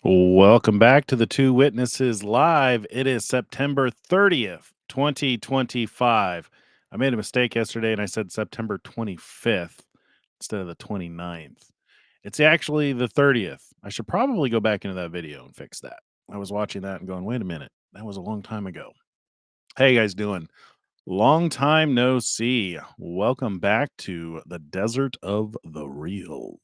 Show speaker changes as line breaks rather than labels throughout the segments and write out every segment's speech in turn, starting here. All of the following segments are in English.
Welcome back to the Two Witnesses Live. It is September 30th, 2025. I made a mistake yesterday and I said September 25th instead of the 29th. It's actually the 30th. I should probably go back into that video and fix that. I was watching that and going, wait a minute, that was a long time ago. How you guys doing? Long time no see. Welcome back to the desert of the real.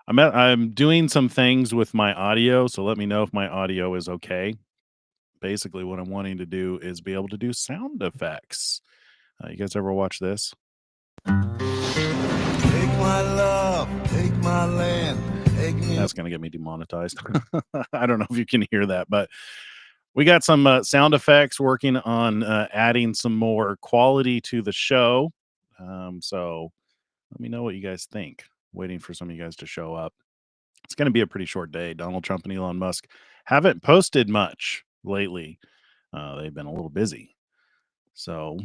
I'm doing some things with my audio, so let me know if my audio is okay. Basically, what I'm wanting to do is be able to do sound effects. You guys ever watch this?
Take my love, take my land, take me.
That's going to get me demonetized. I don't know if you can hear that, but we got some sound effects working on adding some more quality to the show. So let me know what you guys think. Waiting for some of you guys to show up. It's going to be a pretty short day. Donald Trump and Elon Musk haven't posted much lately. They've been a little busy. So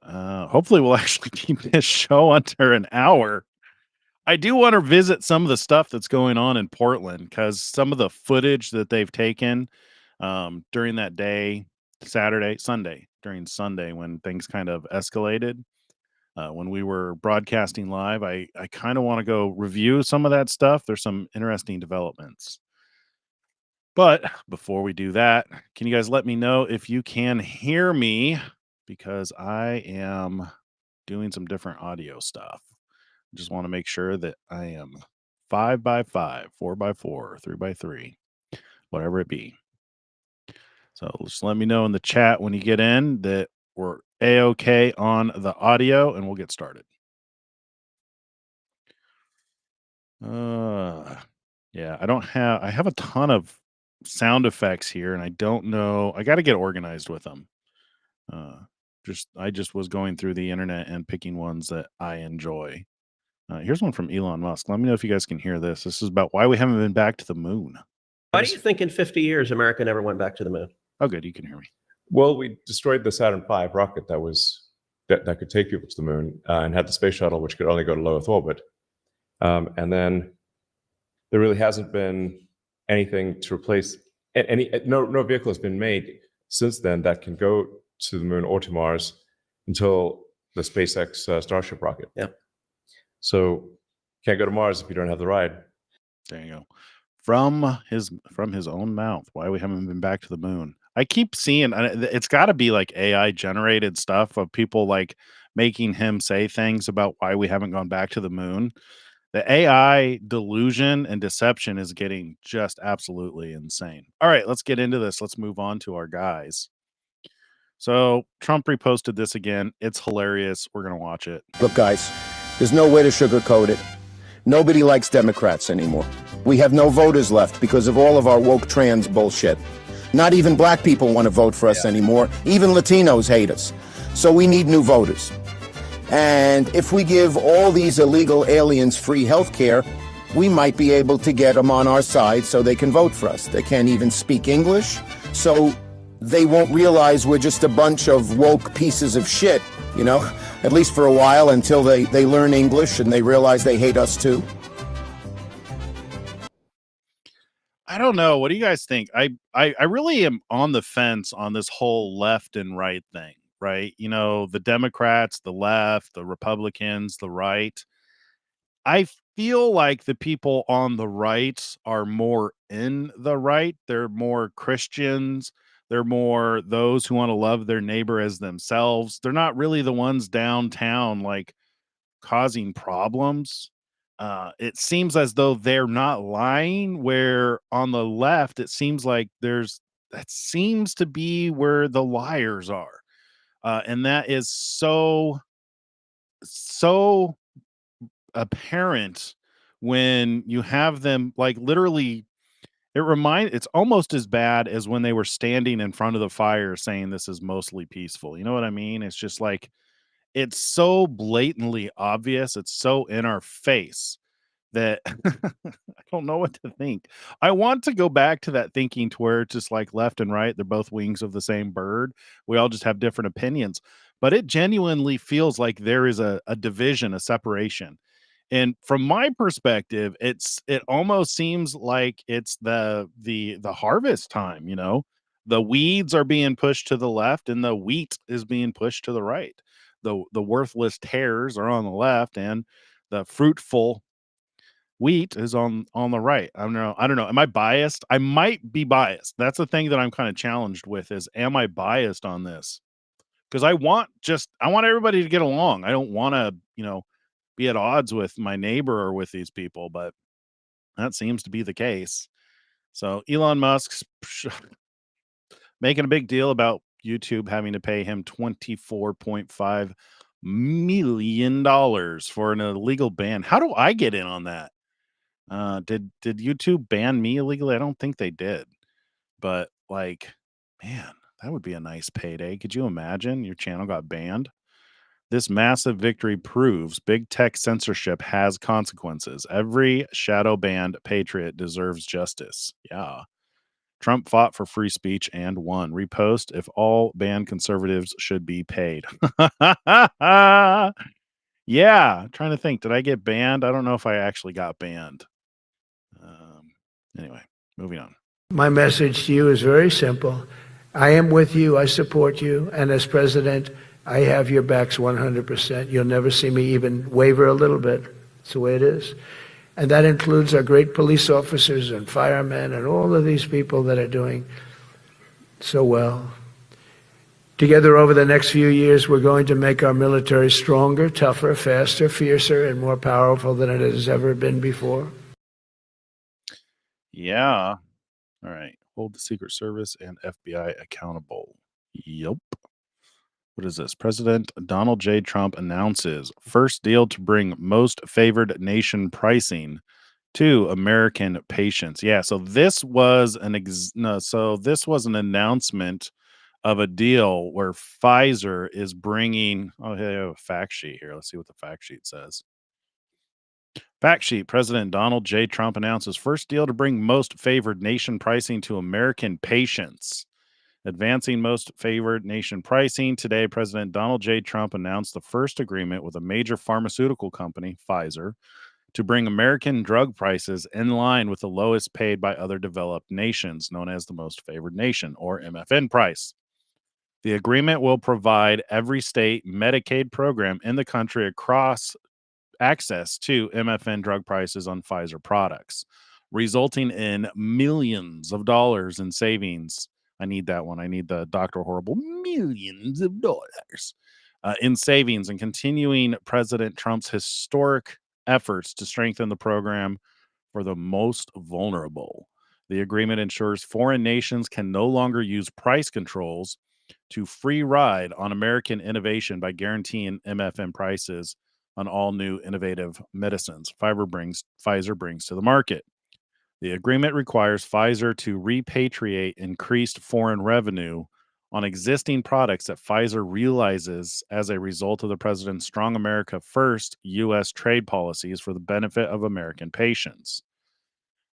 hopefully we'll actually keep this show under an hour. I do want to visit some of the stuff that's going on in Portland because some of the footage that they've taken during that day, during Sunday when things kind of escalated. When we were broadcasting live, I kind of want to go review some of that stuff. There's some interesting developments. But before we do that, can you guys let me know if you can hear me? Because I am doing some different audio stuff. Just want to make sure that I am 5x5, 4x4, 3x3, whatever it be. So just let me know in the chat when you get in that we're A-OK on the audio and we'll get started. Yeah, I have a ton of sound effects here and I don't know. I got to get organized with them. I just was going through the internet and picking ones that I enjoy. Here's one from Elon Musk. Let me know if you guys can hear this. This is about why we haven't been back to the moon.
Why do you think in 50 years America never went back to the moon?
Oh, good, you can hear me.
Well, we destroyed the Saturn V rocket that could take people to the moon and had the space shuttle, which could only go to low Earth orbit. And then there really hasn't been anything to replace no vehicle has been made since then that can go to the moon or to Mars until the SpaceX Starship rocket.
Yeah.
So can't go to Mars if you don't have the ride.
There you go. From his own mouth, why we haven't been back to the moon. I keep seeing it's got to be like AI generated stuff of people like making him say things about why we haven't gone back to the moon. The AI delusion and deception is getting just absolutely insane. All right, let's get into this. Let's move on to our guys. So Trump reposted this again. It's hilarious. We're going to watch it.
Look, guys, there's no way to sugarcoat it. Nobody likes Democrats anymore. We have no voters left because of all of our woke trans bullshit. Not even black people want to vote for us anymore. Even Latinos hate us. So we need new voters. And if we give all these illegal aliens free health care, we might be able to get them on our side so they can vote for us. They can't even speak English, so they won't realize we're just a bunch of woke pieces of shit, you know, at least for a while until they learn English and they realize they hate us too.
I don't know. What do you guys think? I really am on the fence on this whole left and right thing, right? You know, the Democrats, the left, the Republicans, the right. I feel like the people on the right are more in the right. They're more Christians. They're more those who want to love their neighbor as themselves. They're not really the ones downtown like causing problems. It seems as though they're not lying, where on the left, it seems like that seems to be where the liars are. And that is so apparent when you have them like literally it's almost as bad as when they were standing in front of the fire saying this is mostly peaceful. You know what I mean? It's just like it's so blatantly obvious. It's so in our face that I don't know what to think. I want to go back to that thinking to where it's just like left and right, they're both wings of the same bird. We all just have different opinions. But it genuinely feels like there is a division, a separation. And from my perspective, it almost seems like it's the harvest time, you know. The weeds are being pushed to the left and the wheat is being pushed to the right. The worthless tares are on the left and the fruitful wheat is on the right. I don't know. Am I biased? I might be biased. That's the thing that I'm kind of challenged with is am I biased on this? Because I want everybody to get along. I don't want to, be at odds with my neighbor or with these people, but that seems to be the case. So Elon Musk's making a big deal about YouTube having to pay him $24.5 million for an illegal ban. How do I get in on that? Did YouTube ban me illegally? I don't think they did. But like, man, that would be a nice payday. Could you imagine your channel got banned? This massive victory proves big tech censorship has consequences. Every shadow banned patriot deserves justice. Yeah. Trump fought for free speech and won. Repost if all banned conservatives should be paid. Yeah. Trying to think. Did I get banned? I don't know if I actually got banned. Anyway, moving on.
My message to you is very simple. I am with you. I support you. And as president, I have your backs 100%. You'll never see me even waver a little bit. It's the way it is. And that includes our great police officers and firemen and all of these people that are doing so well. Together over the next few years, we're going to make our military stronger, tougher, faster, fiercer, and more powerful than it has ever been before.
Yeah. All right. Hold the Secret Service and FBI accountable. Yup. What is this? President Donald J. Trump announces first deal to bring most favored nation pricing to American patients. Yeah, so this was this was an announcement of a deal where Pfizer is bringing. Oh, hey, I have a fact sheet here. Let's see what the fact sheet says. Fact sheet: President Donald J. Trump announces first deal to bring most favored nation pricing to American patients. Advancing most favored nation pricing. Today, President Donald J. Trump announced the first agreement with a major pharmaceutical company, Pfizer, to bring American drug prices in line with the lowest paid by other developed nations, known as the most favored nation, or MFN price. The agreement will provide every state Medicaid program in the country across access to MFN drug prices on Pfizer products, resulting in millions of dollars in savings. I need that one. I need the Dr. Horrible millions of dollars in savings and continuing President Trump's historic efforts to strengthen the program for the most vulnerable. The agreement ensures foreign nations can no longer use price controls to free ride on American innovation by guaranteeing MFN prices on all new innovative medicines Pfizer brings to the market. The agreement requires Pfizer to repatriate increased foreign revenue on existing products that Pfizer realizes as a result of the president's Strong America First U.S. trade policies for the benefit of American patients.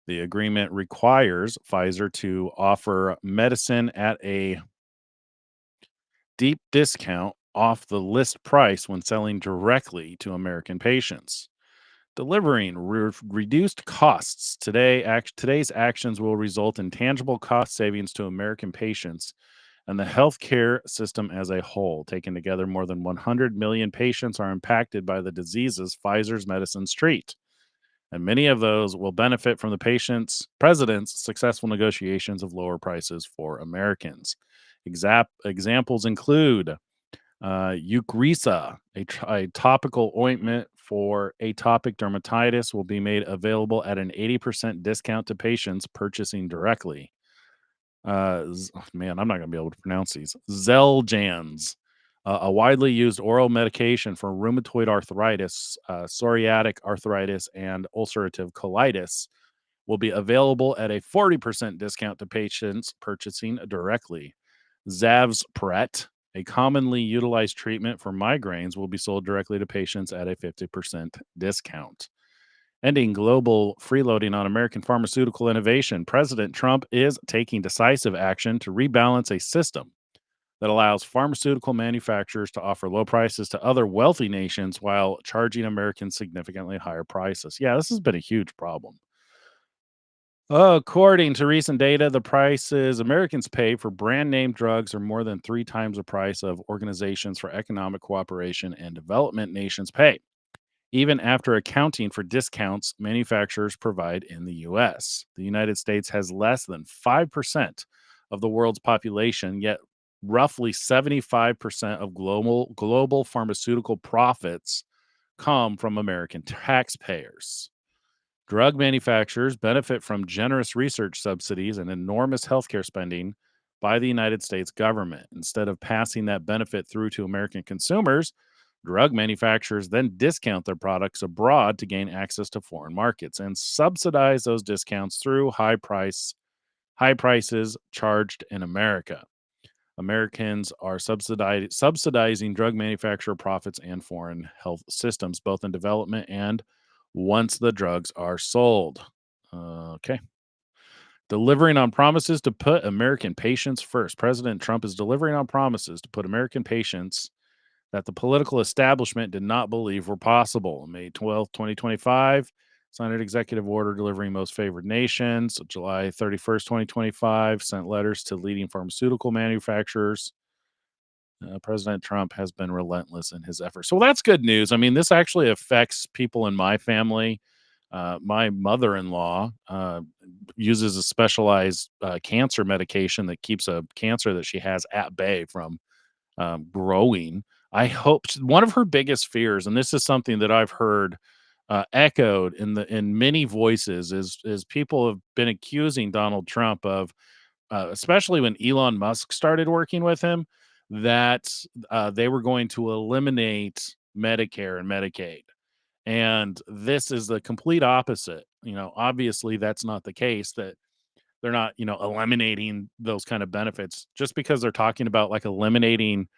The agreement requires Pfizer to offer medicine at a deep discount off the list price when selling directly to American patients. Delivering reduced costs. Today's actions will result in tangible cost savings to American patients and the healthcare system as a whole. Taken together, more than 100 million patients are impacted by the diseases Pfizer's medicines treat. And many of those will benefit from the president's successful negotiations of lower prices for Americans. Examples include Eucrisa, a topical ointment for atopic dermatitis, will be made available at an 80% discount to patients purchasing directly. Man, I'm not going to be able to pronounce these. Xeljanz, a widely used oral medication for rheumatoid arthritis, psoriatic arthritis, and ulcerative colitis, will be available at a 40% discount to patients purchasing directly. Zavzpret, a commonly utilized treatment for migraines, will be sold directly to patients at a 50% discount. Ending global freeloading on American pharmaceutical innovation, President Trump is taking decisive action to rebalance a system that allows pharmaceutical manufacturers to offer low prices to other wealthy nations while charging Americans significantly higher prices. Yeah, this has been a huge problem. According to recent data, the prices Americans pay for brand name drugs are more than 3 times the price of organizations for economic cooperation and development nations pay, even after accounting for discounts manufacturers provide in the US. The United States has less than 5% of the world's population, yet roughly 75% of global pharmaceutical profits come from American taxpayers. Drug manufacturers benefit from generous research subsidies and enormous healthcare spending by the United States government. Instead of passing that benefit through to American consumers, drug manufacturers then discount their products abroad to gain access to foreign markets and subsidize those discounts through high prices charged in America. Americans are subsidizing drug manufacturer profits and foreign health systems, both in development and once the drugs are sold. Okay. Delivering on promises to put American patients first. President Trump is delivering on promises to put American patients that the political establishment did not believe were possible. May 12th, 2025, signed an executive order delivering most favored nations. July 31st, 2025, sent letters to leading pharmaceutical manufacturers. President Trump has been relentless in his efforts. So that's good news. I mean, this actually affects people in my family. My mother-in-law uses a specialized cancer medication that keeps a cancer that she has at bay from growing. I hope one of her biggest fears, and this is something that I've heard echoed in many voices, is people have been accusing Donald Trump of, especially when Elon Musk started working with him, that they were going to eliminate Medicare and Medicaid. And this is the complete opposite. Obviously that's not the case, that they're not, eliminating those kind of benefits just because they're talking about like eliminating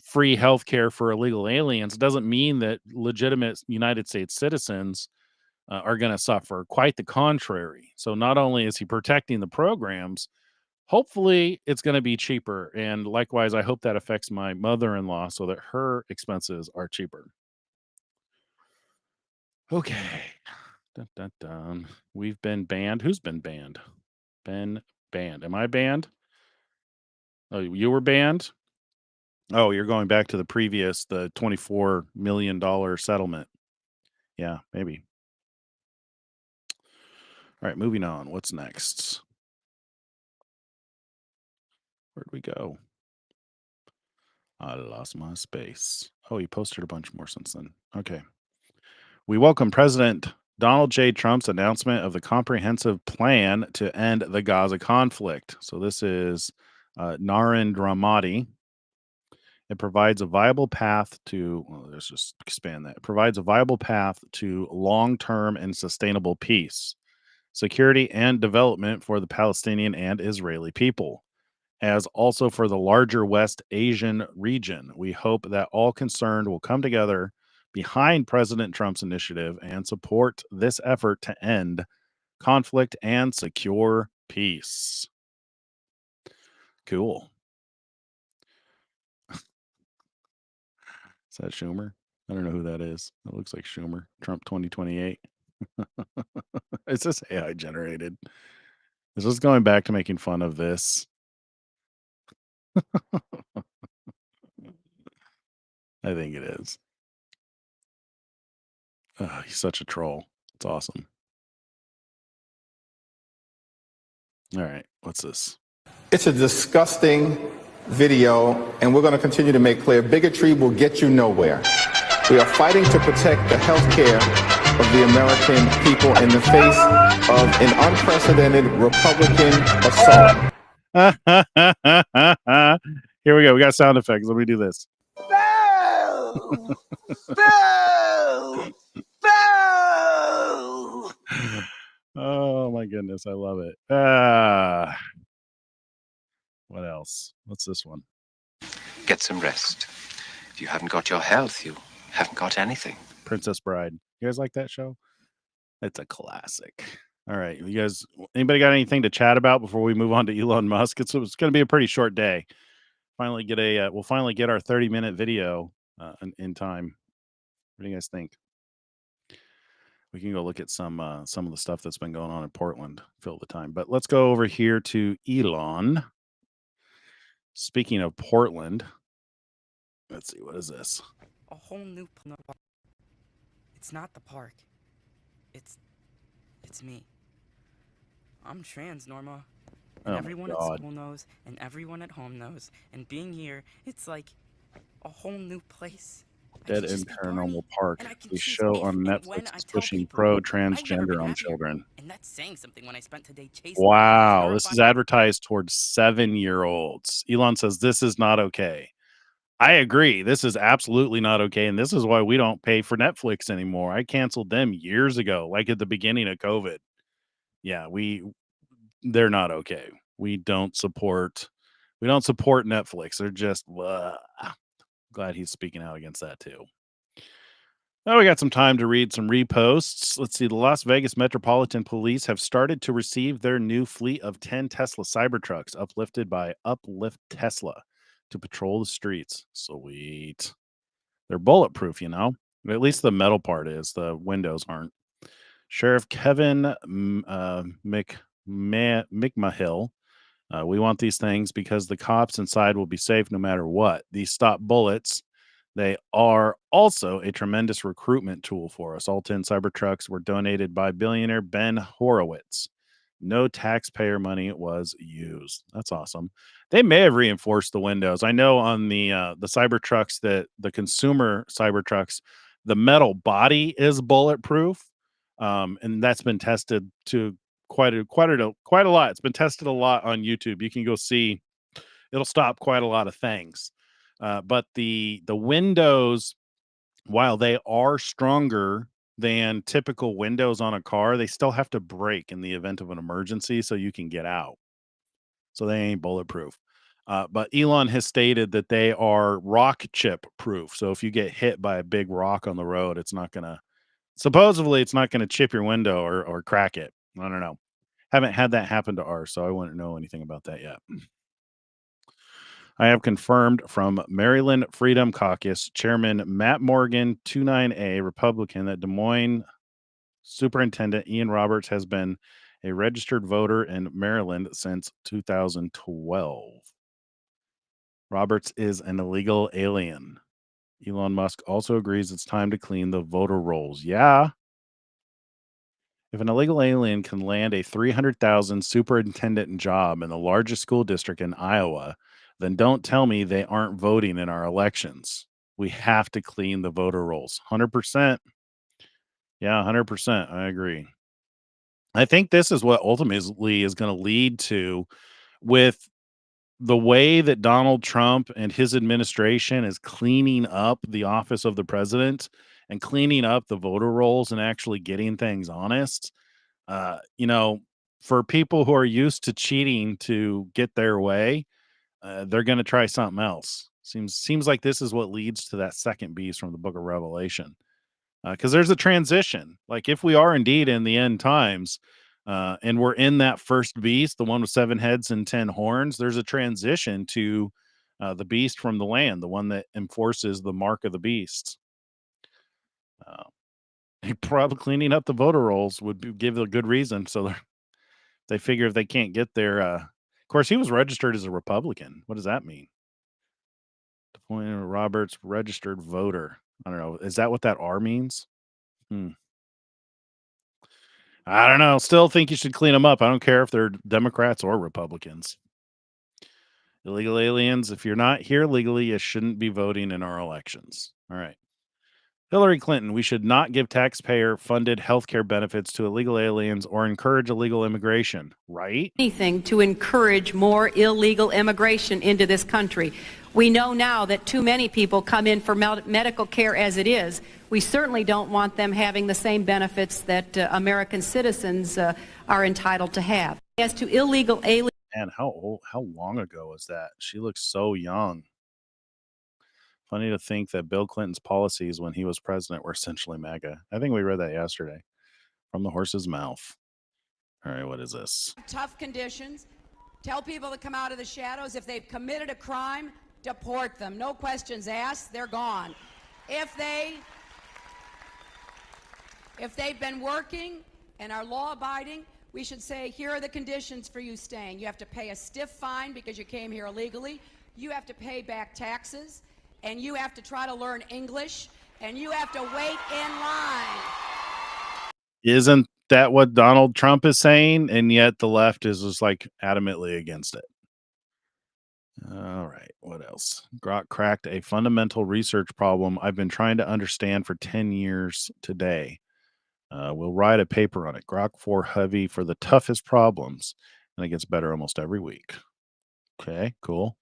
free healthcare for illegal aliens. Doesn't mean that legitimate United States citizens are going to suffer. Quite the contrary. So not only is he protecting the programs, hopefully it's going to be cheaper. And likewise, I hope that affects my mother-in-law so that her expenses are cheaper. Okay. Dun, dun, dun. We've been banned. Who's been banned? Been banned. Am I banned? Oh, you were banned? Oh, you're going back to the $24 million settlement. Yeah, maybe. All right, moving on. What's next? Where'd we go? I lost my space. Oh, he posted a bunch more since then. Okay. We welcome President Donald J. Trump's announcement of the comprehensive plan to end the Gaza conflict. So this is Narendra Modi. It provides a viable path to, let's just expand that. It provides a viable path to long-term and sustainable peace, security, and development for the Palestinian and Israeli people, as also for the larger West Asian region. We hope that all concerned will come together behind President Trump's initiative and support this effort to end conflict and secure peace. Cool. Is that Schumer? I don't know who that is. That looks like Schumer. Trump 2028. Is this AI generated? Is this going back to making fun of this? I think it is. He's such a troll. It's awesome. All right. What's this?
It's a disgusting video, and we're going to continue to make clear bigotry will get you nowhere. We are fighting to protect the health care of the American people in the face of an unprecedented Republican assault.
Here we go. We got sound effects. Let me do this.
Boo! Boo! Boo!
Oh my goodness, I love it. What else? What's this one?
Get some rest. If you haven't got your health, you haven't got anything.
Princess Bride. You guys like that show? It's a classic. All right, you guys. Anybody got anything to chat about before we move on to Elon Musk? It's going to be a pretty short day. Finally get a we'll finally get our 30-minute video in time. What do you guys think? We can go look at some of the stuff that's been going on in Portland, fill the time. But let's go over here to Elon. Speaking of Portland, let's see, what is this?
A whole new it's not the park. It's me. I'm trans, Norma. And
Oh
everyone
my
at
God.
school knows, and everyone at home knows. And being here, it's like a whole new place. I
Dead
could
End
just be Barney,
Paranormal Park,
and I can
a
choose
show
if
on
and when
Netflix
I
is
tell
pushing
people.
pro
I've never
transgender
been
on
happier.
children.
And that's saying something when I spent today chasing
Wow, this is
terrifying-
advertised towards 7-year-olds. Elon says this is not okay. I agree. This is absolutely not okay. And this is why we don't pay for Netflix anymore. I canceled them years ago, like at the beginning of COVID. Yeah, they're not okay. We don't support Netflix. They're just glad he's speaking out against that too. Now we got some time to read some reposts. Let's see. The Las Vegas Metropolitan Police have started to receive their new fleet of 10 Tesla Cybertrucks uplifted by Uplift Tesla to patrol the streets. Sweet. They're bulletproof, you know. At least the metal part is. The windows aren't. Sheriff Kevin McMahill. We want these things because the cops inside will be safe no matter what. These stop bullets. They are also a tremendous recruitment tool for us. All 10 Cybertrucks were donated by billionaire Ben Horowitz. No taxpayer money was used. That's awesome. They may have reinforced the windows. I know on the Cybertrucks, that the consumer Cybertrucks, the metal body is bulletproof, and that's been tested to quite a lot. It's been tested a lot on YouTube. You can go see. It'll stop quite a lot of things. But the windows, while they are stronger than typical windows on a car, they still have to break in the event of an emergency so you can get out. So they ain't bulletproof. But Elon has stated that they are rock chip proof. So if you get hit by a big rock on the road, it's not gonna chip your window or crack it. I don't know. Haven't had that happen to ours, so I wouldn't know anything about that yet. I have confirmed from Maryland Freedom Caucus Chairman Matt Morgan, 29A Republican, that Des Moines Superintendent Ian Roberts has been a registered voter in Maryland since 2012. Roberts is an illegal alien. Elon Musk also agrees it's time to clean the voter rolls. Yeah. If an illegal alien can land a $300,000 superintendent job in the largest school district in Iowa, then don't tell me they aren't voting in our elections. We have to clean the voter rolls. 100%. Yeah, 100%. I agree. I think this is what ultimately is going to lead to, with the way that Donald Trump and his administration is cleaning up the office of the president and cleaning up the voter rolls and actually getting things honest. You know, for people who are used to cheating to get their way, they're going to try something else. Seems like this is what leads to that second beast from the book of Revelation. Because there's a transition. Like, if we are indeed in the end times, and we're in that first beast, the one with 7 heads and 10 horns, there's a transition to the beast from the land, the one that enforces the mark of the beast. Probably cleaning up the voter rolls give a good reason. So they figure if they can't get there, of course, he was registered as a Republican. What does that mean? Appointed Roberts registered voter. I don't know. Is that what that R means? I don't know. Still think you should clean them up. I don't care if they're Democrats or Republicans. Illegal aliens, if you're not here legally, you shouldn't be voting in our elections. All right. Hillary Clinton, we should not give taxpayer-funded healthcare benefits to illegal aliens or encourage illegal immigration, right?
Anything to encourage more illegal immigration into this country. We know now that too many people come in for medical care as it is. We certainly don't want them having the same benefits that American citizens are entitled to have. As to illegal aliens.
Man, how long ago was that? She looks so young. Funny to think that Bill Clinton's policies when he was president were essentially MAGA. I think we read that yesterday from the horse's mouth. All right, what is this?
Tough conditions. Tell people to come out of the shadows. If they've committed a crime,
deport them. No questions asked. They're gone. If they've been working and are law-abiding, we should say, here are the conditions for you staying. You have to pay a stiff fine because you came here illegally. You have to pay back taxes, and you have to try to learn English, and you have to wait in line.
Isn't that what Donald Trump is saying? And yet the left is just like adamantly against it. All right, what else? Grok cracked a fundamental research problem I've been trying to understand for 10 years today. We'll write a paper on it. Grok 4 heavy for the toughest problems, and it gets better almost every week. Okay, cool.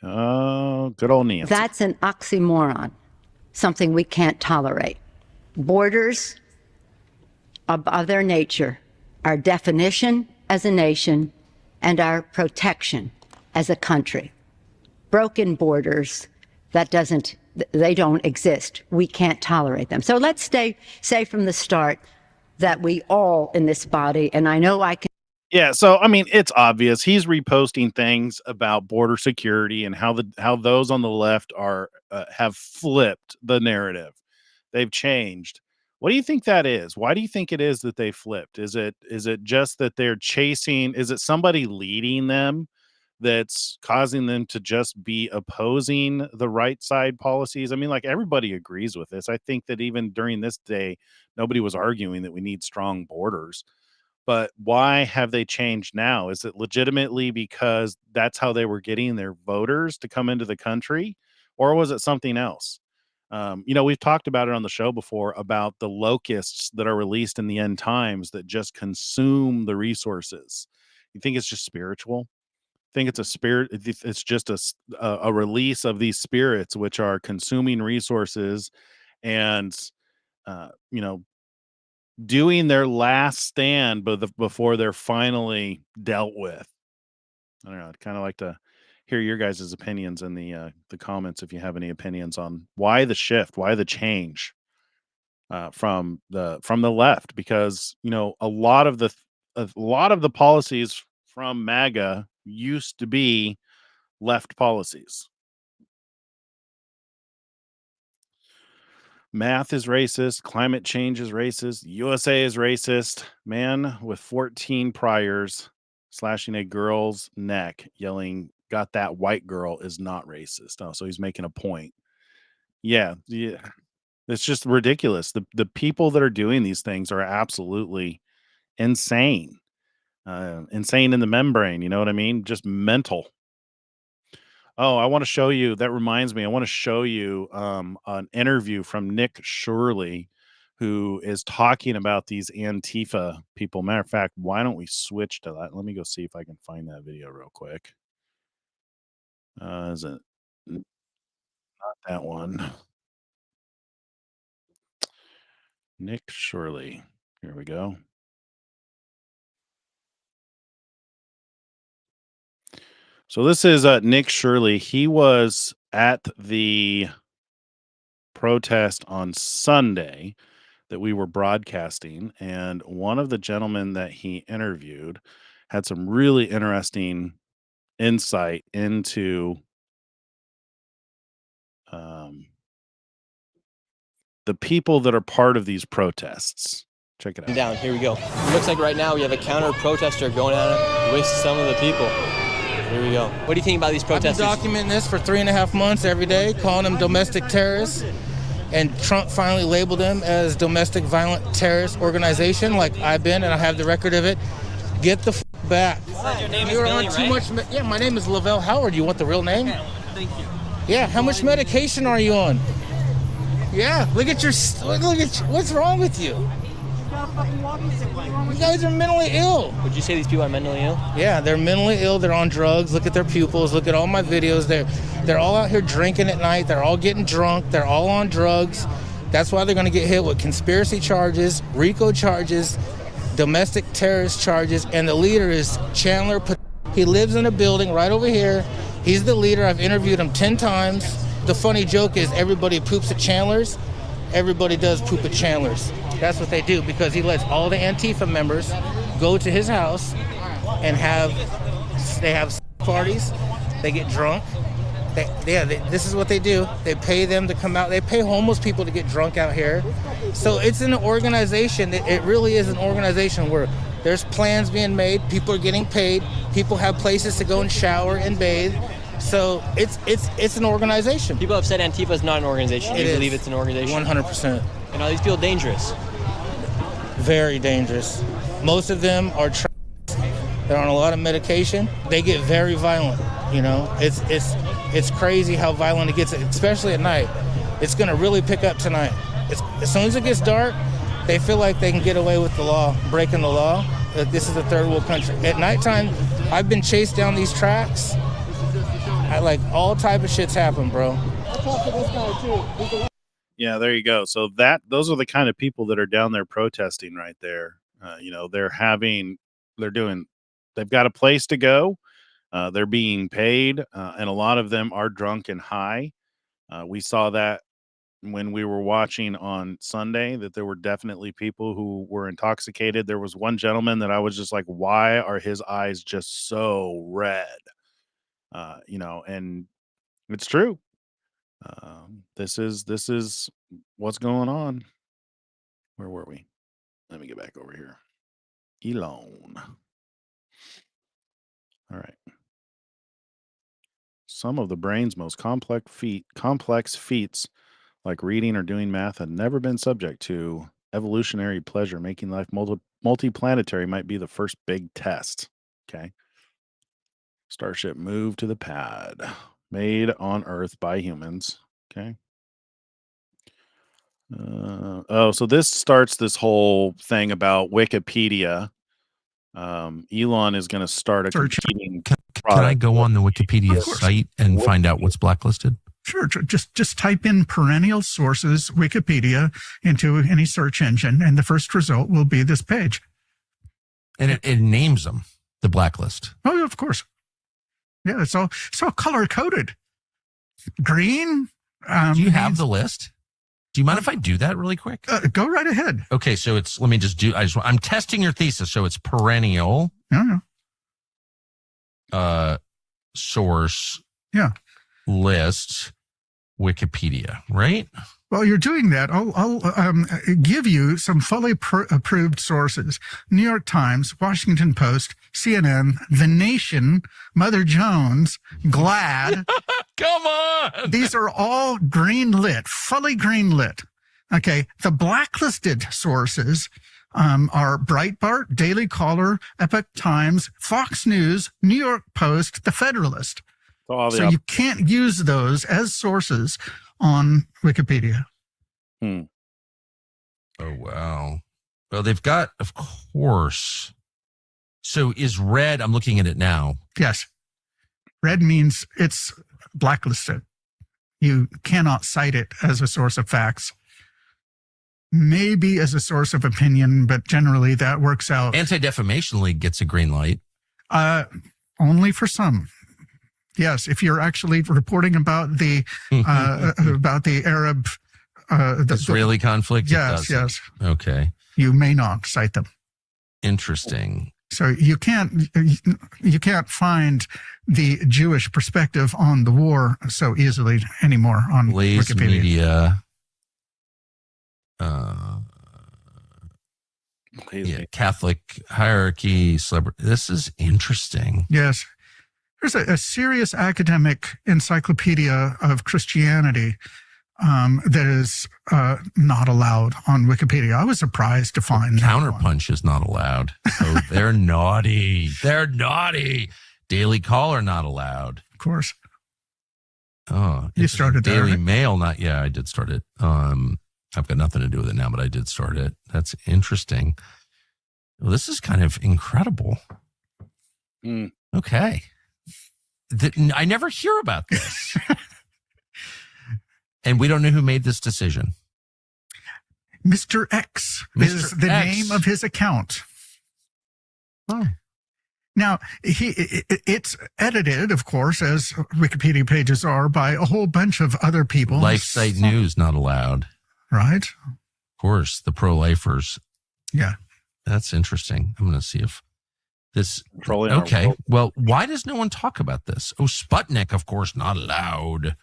Good old Nancy.
That's an oxymoron, something we can't tolerate. Borders of their nature, our definition as a nation, and our protection as a country. Broken borders, they don't exist. We can't tolerate them. So let's say from the start that we all in this body, and I know I can.
Yeah, so I mean, it's obvious he's reposting things about border security and how those on the left are have flipped the narrative. They've changed. What do you think that is? Why do you think it is that they flipped? Is it just that they're chasing? Is it somebody leading them that's causing them to just be opposing the right side policies? I mean, like, everybody agrees with this. I think that even during this day, nobody was arguing that we need strong borders. But why have they changed now? Is it legitimately because that's how they were getting their voters to come into the country? Or was it something else? We've talked about it on the show before about the locusts that are released in the end times that just consume the resources. You think it's just spiritual? Think it's a spirit? It's just a release of these spirits, which are consuming resources and, doing their last stand before they're finally dealt with. I don't know. I'd kind of like to hear your guys' opinions in the comments if you have any opinions on why the shift, why the change from the left, because a lot of the policies from MAGA used to be left policies. Math is racist. Climate change is racist. USA is racist. Man with 14 priors slashing a girl's neck, yelling, "Got that white girl," is not racist. Oh, so he's making a point. Yeah. It's just ridiculous. The people that are doing these things are absolutely insane. Insane in the membrane. You know what I mean? Just mental. Oh, I want to show you. That reminds me. I want to show you an interview from Nick Shirley, who is talking about these Antifa people. Matter of fact, why don't we switch to that? Let me go see if I can find that video real quick. Is it not that one? Nick Shirley. Here we go. So this is Nick Shirley. He was at the protest on Sunday that we were broadcasting, and one of the gentlemen that he interviewed had some really interesting insight into the people that are part of these protests. Check it out.
Down. Here we go. It looks like right now we have a counter protester going at it with some of the people. Here we go. What do you think about these protesters?
I've been documenting this for 3.5 months every day, calling them domestic terrorists, and Trump finally labeled them as domestic violent terrorist organization, like I've been, and I have the record of it. Get the back.
Your name is Billy, right?
Yeah, my name is Lavelle Howard. You want the real name?
Okay, thank you.
Yeah, how much medication are you on? Yeah, look at what's wrong with you? You guys are mentally ill.
Would you say these people are mentally ill?
Yeah, they're mentally ill. They're on drugs. Look at their pupils. Look at all my videos. They're all out here drinking at night. They're all getting drunk. They're all on drugs. That's why they're going to get hit with conspiracy charges, RICO charges, domestic terrorist charges, and the leader is Chandler. He lives in a building right over here. He's the leader. I've interviewed him 10 times. The funny joke is everybody poops at Chandler's. Everybody does poop at Chandler's. That's what they do, because he lets all the Antifa members go to his house and have parties. They get drunk. This is what they do. They pay them to come out. They pay homeless people to get drunk out here. So it's an organization. It really is an organization where there's plans being made. People are getting paid. People have places to go and shower and bathe. So it's an organization.
People have said Antifa is not an organization. Do you believe it's an organization?
100%.
And are these people dangerous?
Very dangerous. Most of them are they're on a lot of medication. They get very violent. You know, it's crazy how violent it gets, especially at night. It's going to really pick up tonight. As soon as it gets dark, they feel like they can get away with the law, breaking the law. This is a third world country. At nighttime, I've been chased down these tracks. All type of shit's happen, bro.
Yeah, there you go. So those are the kind of people that are down there protesting right there. They've got a place to go. They're being paid, and a lot of them are drunk and high. We saw that when we were watching on Sunday, that there were definitely people who were intoxicated. There was one gentleman that I was just like, why are his eyes just so red? And it's true. This is what's going on. Where were we? Let me get back over here. Elon. All right. Some of the brain's most complex feats, like reading or doing math, had never been subject to evolutionary pleasure. Making life multiplanetary might be the first big test. Okay. Starship moved to the pad. Made on Earth by humans. Okay. So this starts this whole thing about Wikipedia. Elon is going to start a competing
Can I go on the Wikipedia site and find out what's blacklisted?
Sure. Just type in perennial sources Wikipedia into any search engine, and the first result will be this page.
And it names them, the blacklist.
Oh, of course. Yeah, it's all color coded. Green.
Do you have the list? Do you mind if I do that really quick?
Go right ahead.
Okay, so I'm testing your thesis. So it's perennial. Source.
Yeah.
List. Wikipedia, right?
While you're doing that, I'll give you some fully approved sources. New York Times, Washington Post, CNN, The Nation, Mother Jones, GLAAD.
Come on!
These are all green-lit, fully green-lit. Okay, the blacklisted sources are Breitbart, Daily Caller, Epoch Times, Fox News, New York Post, The Federalist. So you can't use those as sources on Wikipedia.
Oh, wow. Well, they've got, of course. So is red, I'm looking at it now.
Yes. Red means it's blacklisted. You cannot cite it as a source of facts. Maybe as a source of opinion, but generally that works out.
Anti-Defamation League gets a green light.
Only for some. Yes, if you're actually reporting about the Arab,
Israeli conflict.
Yes.
Okay.
You may not cite them.
Interesting.
So you can't find the Jewish perspective on the war so easily anymore on
Blaze
Wikipedia.
Media. Catholic hierarchy, celebrity. This is interesting.
Yes. There's a serious academic encyclopedia of Christianity that is not allowed on Wikipedia. I was surprised to find
Counterpunch is not allowed. Oh, they're naughty. They're naughty. Daily Caller not allowed.
Of course.
Oh,
you started there,
Daily
right?
Mail, not yeah. I did start it. I've got nothing to do with it now, but I did start it. That's interesting. Well, this is kind of incredible. Okay. I never hear about this. And we don't know who made this decision.
Mr. X is the name of his account.
Oh.
Now, it's edited, of course, as Wikipedia pages are, by a whole bunch of other people.
LifeSite News not allowed.
Right.
Of course, the pro-lifers.
Yeah.
That's interesting. I'm going to see if This
Controlling our
okay.
world.
Well, why does no one talk about this? Oh, Sputnik, of course, not allowed.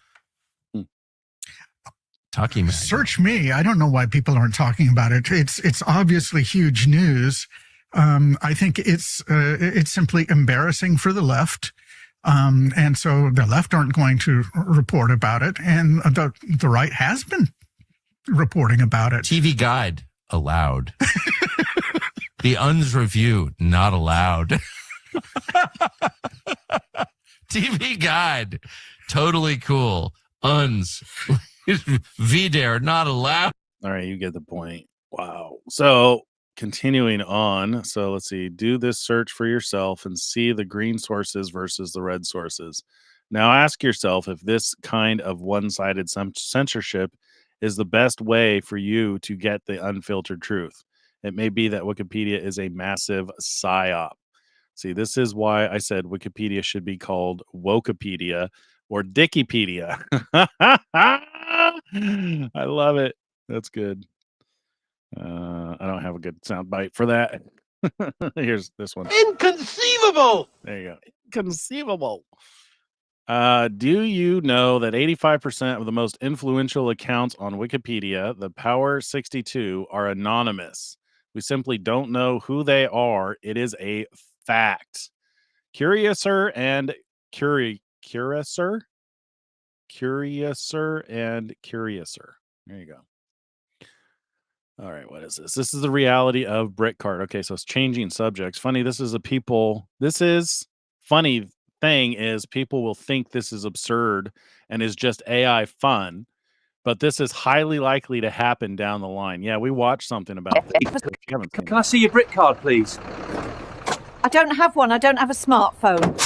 Talking about
Search me. I don't know why people aren't talking about it. It's obviously huge news. I think it's simply embarrassing for the left. And so the left aren't going to report about it. And the right has been reporting about it.
TV Guide allowed. The UNS review not allowed. TV Guide totally cool. UNS VDARE not allowed.
All right, you get the point. Wow. So continuing on. So let's see. Do this search for yourself and see the green sources versus the red sources. Now ask yourself if this kind of one-sided censorship is the best way for you to get the unfiltered truth. It may be that Wikipedia is a massive psyop. See, this is why I said Wikipedia should be called Wokepedia or Dickipedia. I love it. That's good. I don't have a good sound bite for that. Here's this one.
Inconceivable!
There you go. Inconceivable. Do you know that 85% of the most influential accounts on Wikipedia, the Power 62, are anonymous? We simply don't know who they are. It is a fact. Curiouser and Curiouser and Curiouser. There you go. All right, what is this? This is the reality of Britcard. Okay, so it's changing subjects. Funny, this is funny thing is people will think this is absurd and is just AI fun, but this is highly likely to happen down the line. Yeah, we watched something about this.
Can I see your Brit card, please?
I don't have one. I don't have a smartphone.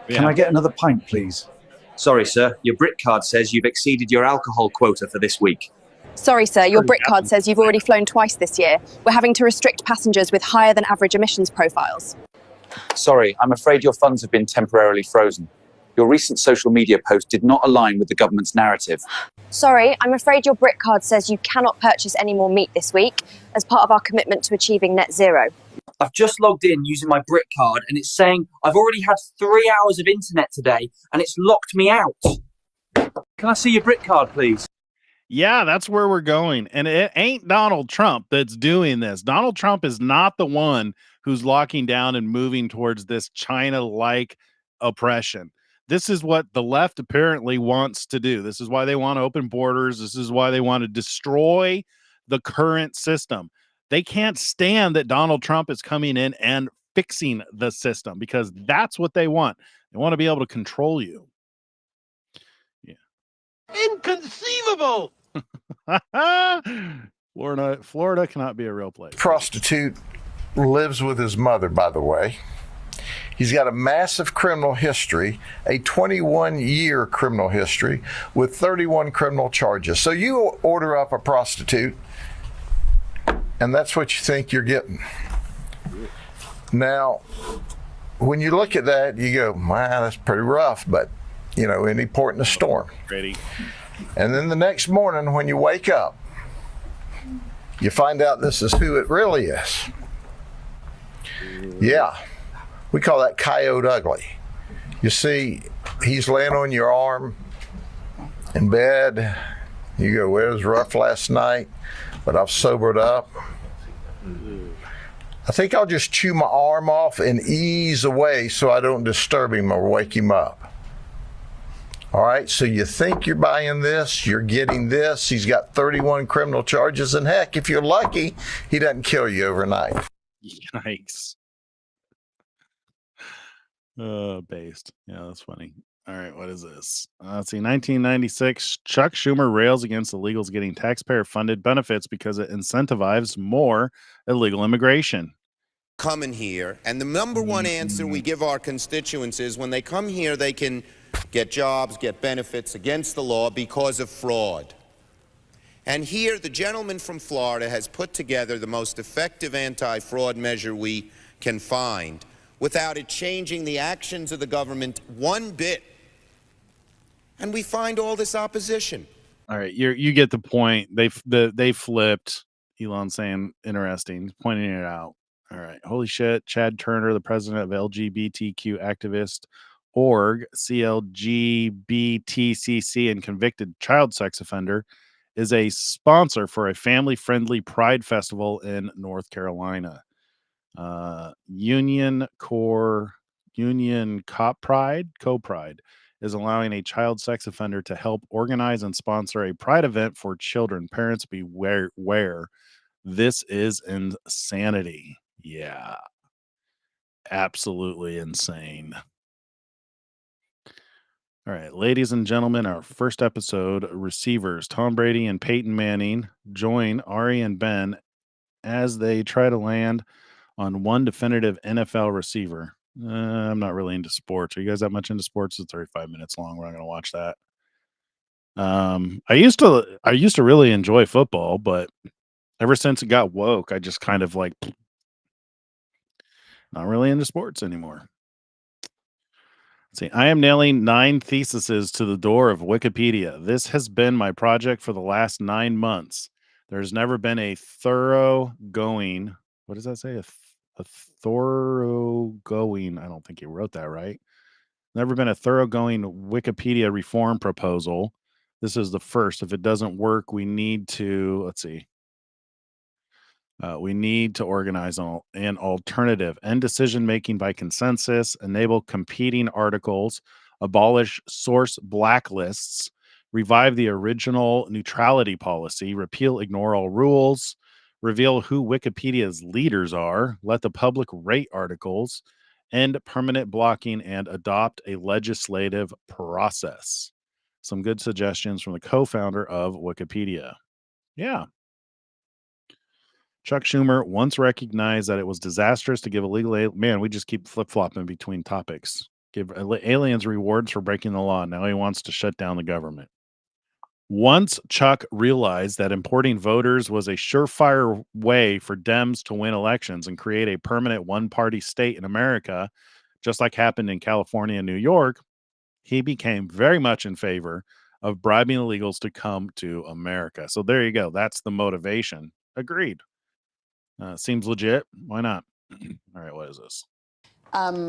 Yeah.
Can I get another pint, please? Sorry, sir. Your Brit card says you've exceeded your alcohol quota for this week.
Sorry, sir. Your Brit card says you've already flown twice this year. We're having to restrict passengers with higher than average emissions profiles.
Sorry, I'm afraid your funds have been temporarily frozen. Your recent social media post did not align with the government's narrative.
Sorry, I'm afraid your Brit card says you cannot purchase any more meat this week as part of our commitment to achieving net zero.
I've just logged in using my Brit card and it's saying I've already had 3 hours of internet today and it's locked me out. Can I see your Brit card, please?
Yeah, that's where we're going. And it ain't Donald Trump that's doing this. Donald Trump is not the one who's locking down and moving towards this China-like oppression. This is what the left apparently wants to do. This is why they want to open borders. This is why they want to destroy the current system. They can't stand that Donald Trump is coming in and fixing the system because that's what they want. They want to be able to control you.
Inconceivable!
Florida cannot be a real place.
Prostitute lives with his mother, by the way. He's got a massive criminal history, a 21-year criminal history with 31 criminal charges. So you order up a prostitute, and that's what you think you're getting. Now, when you look at that, you go, wow, that's pretty rough, but, you know, any port in a storm.
Ready.
And then the next morning when you wake up, you find out this is who it really is. Yeah, we call that coyote ugly. You see, he's laying on your arm in bed. You go, well, it was rough last night, but I've sobered up. I think I'll just chew my arm off and ease away so I don't disturb him or wake him up. All right, so you think you're buying this, you're getting this. He's got 31 criminal charges, and heck, if you're lucky, he doesn't kill you overnight.
Yikes. Based. Yeah, that's funny. All right, what is this? Let's see. 1996, Chuck Schumer rails against illegals getting taxpayer-funded benefits because it incentivizes more illegal immigration.
Coming here, and the number one answer we give our constituents is when they come here, they can get jobs, get benefits against the law because of fraud. And here, the gentleman from Florida has put together the most effective anti-fraud measure we can find without it changing the actions of the government one bit. And we find all this opposition.
All right, you get the point. They flipped. Elon saying interesting, pointing it out. All right. Holy shit. Chad Turner, the president of LGBTQ activist org, CLGBTCC, and convicted child sex offender, is a sponsor for a family friendly pride festival in North Carolina. Union Cop Pride, Co-Pride, is allowing a child sex offender to help organize and sponsor a pride event for children. Parents beware. This is insanity. Yeah. Absolutely insane. All right, ladies and gentlemen, our first episode receivers Tom Brady and Peyton Manning join Ari and Ben as they try to land on one definitive NFL receiver. I'm not really into sports. Are you guys that much into sports? It's 35 minutes long. We're not going to watch that. I used to really enjoy football, but ever since it got woke, I just kind of like not really into sports anymore. See, I am nailing 9 theses to the door of Wikipedia. This has been my project for the last 9 months. There's never been a thoroughgoing, what does that say? A thoroughgoing, I don't think you wrote that right. Never been a thoroughgoing Wikipedia reform proposal. This is the first. If it doesn't work, we need to, let's see. We need to organize an alternative, end decision making by consensus, enable competing articles, abolish source blacklists, revive the original neutrality policy, repeal ignore all rules, reveal who Wikipedia's leaders are, let the public rate articles, end permanent blocking, and adopt a legislative process. Some good suggestions from the co-founder of Wikipedia. Yeah. Chuck Schumer once recognized that it was disastrous to give illegal man. We just keep flip flopping between topics. Give aliens rewards for breaking the law. Now he wants to shut down the government. Once Chuck realized that importing voters was a surefire way for Dems to win elections and create a permanent one-party state in America, just like happened in California and New York, he became very much in favor of bribing illegals to come to America. So there you go. That's the motivation. Agreed. Seems legit. Why not? All right, what is this?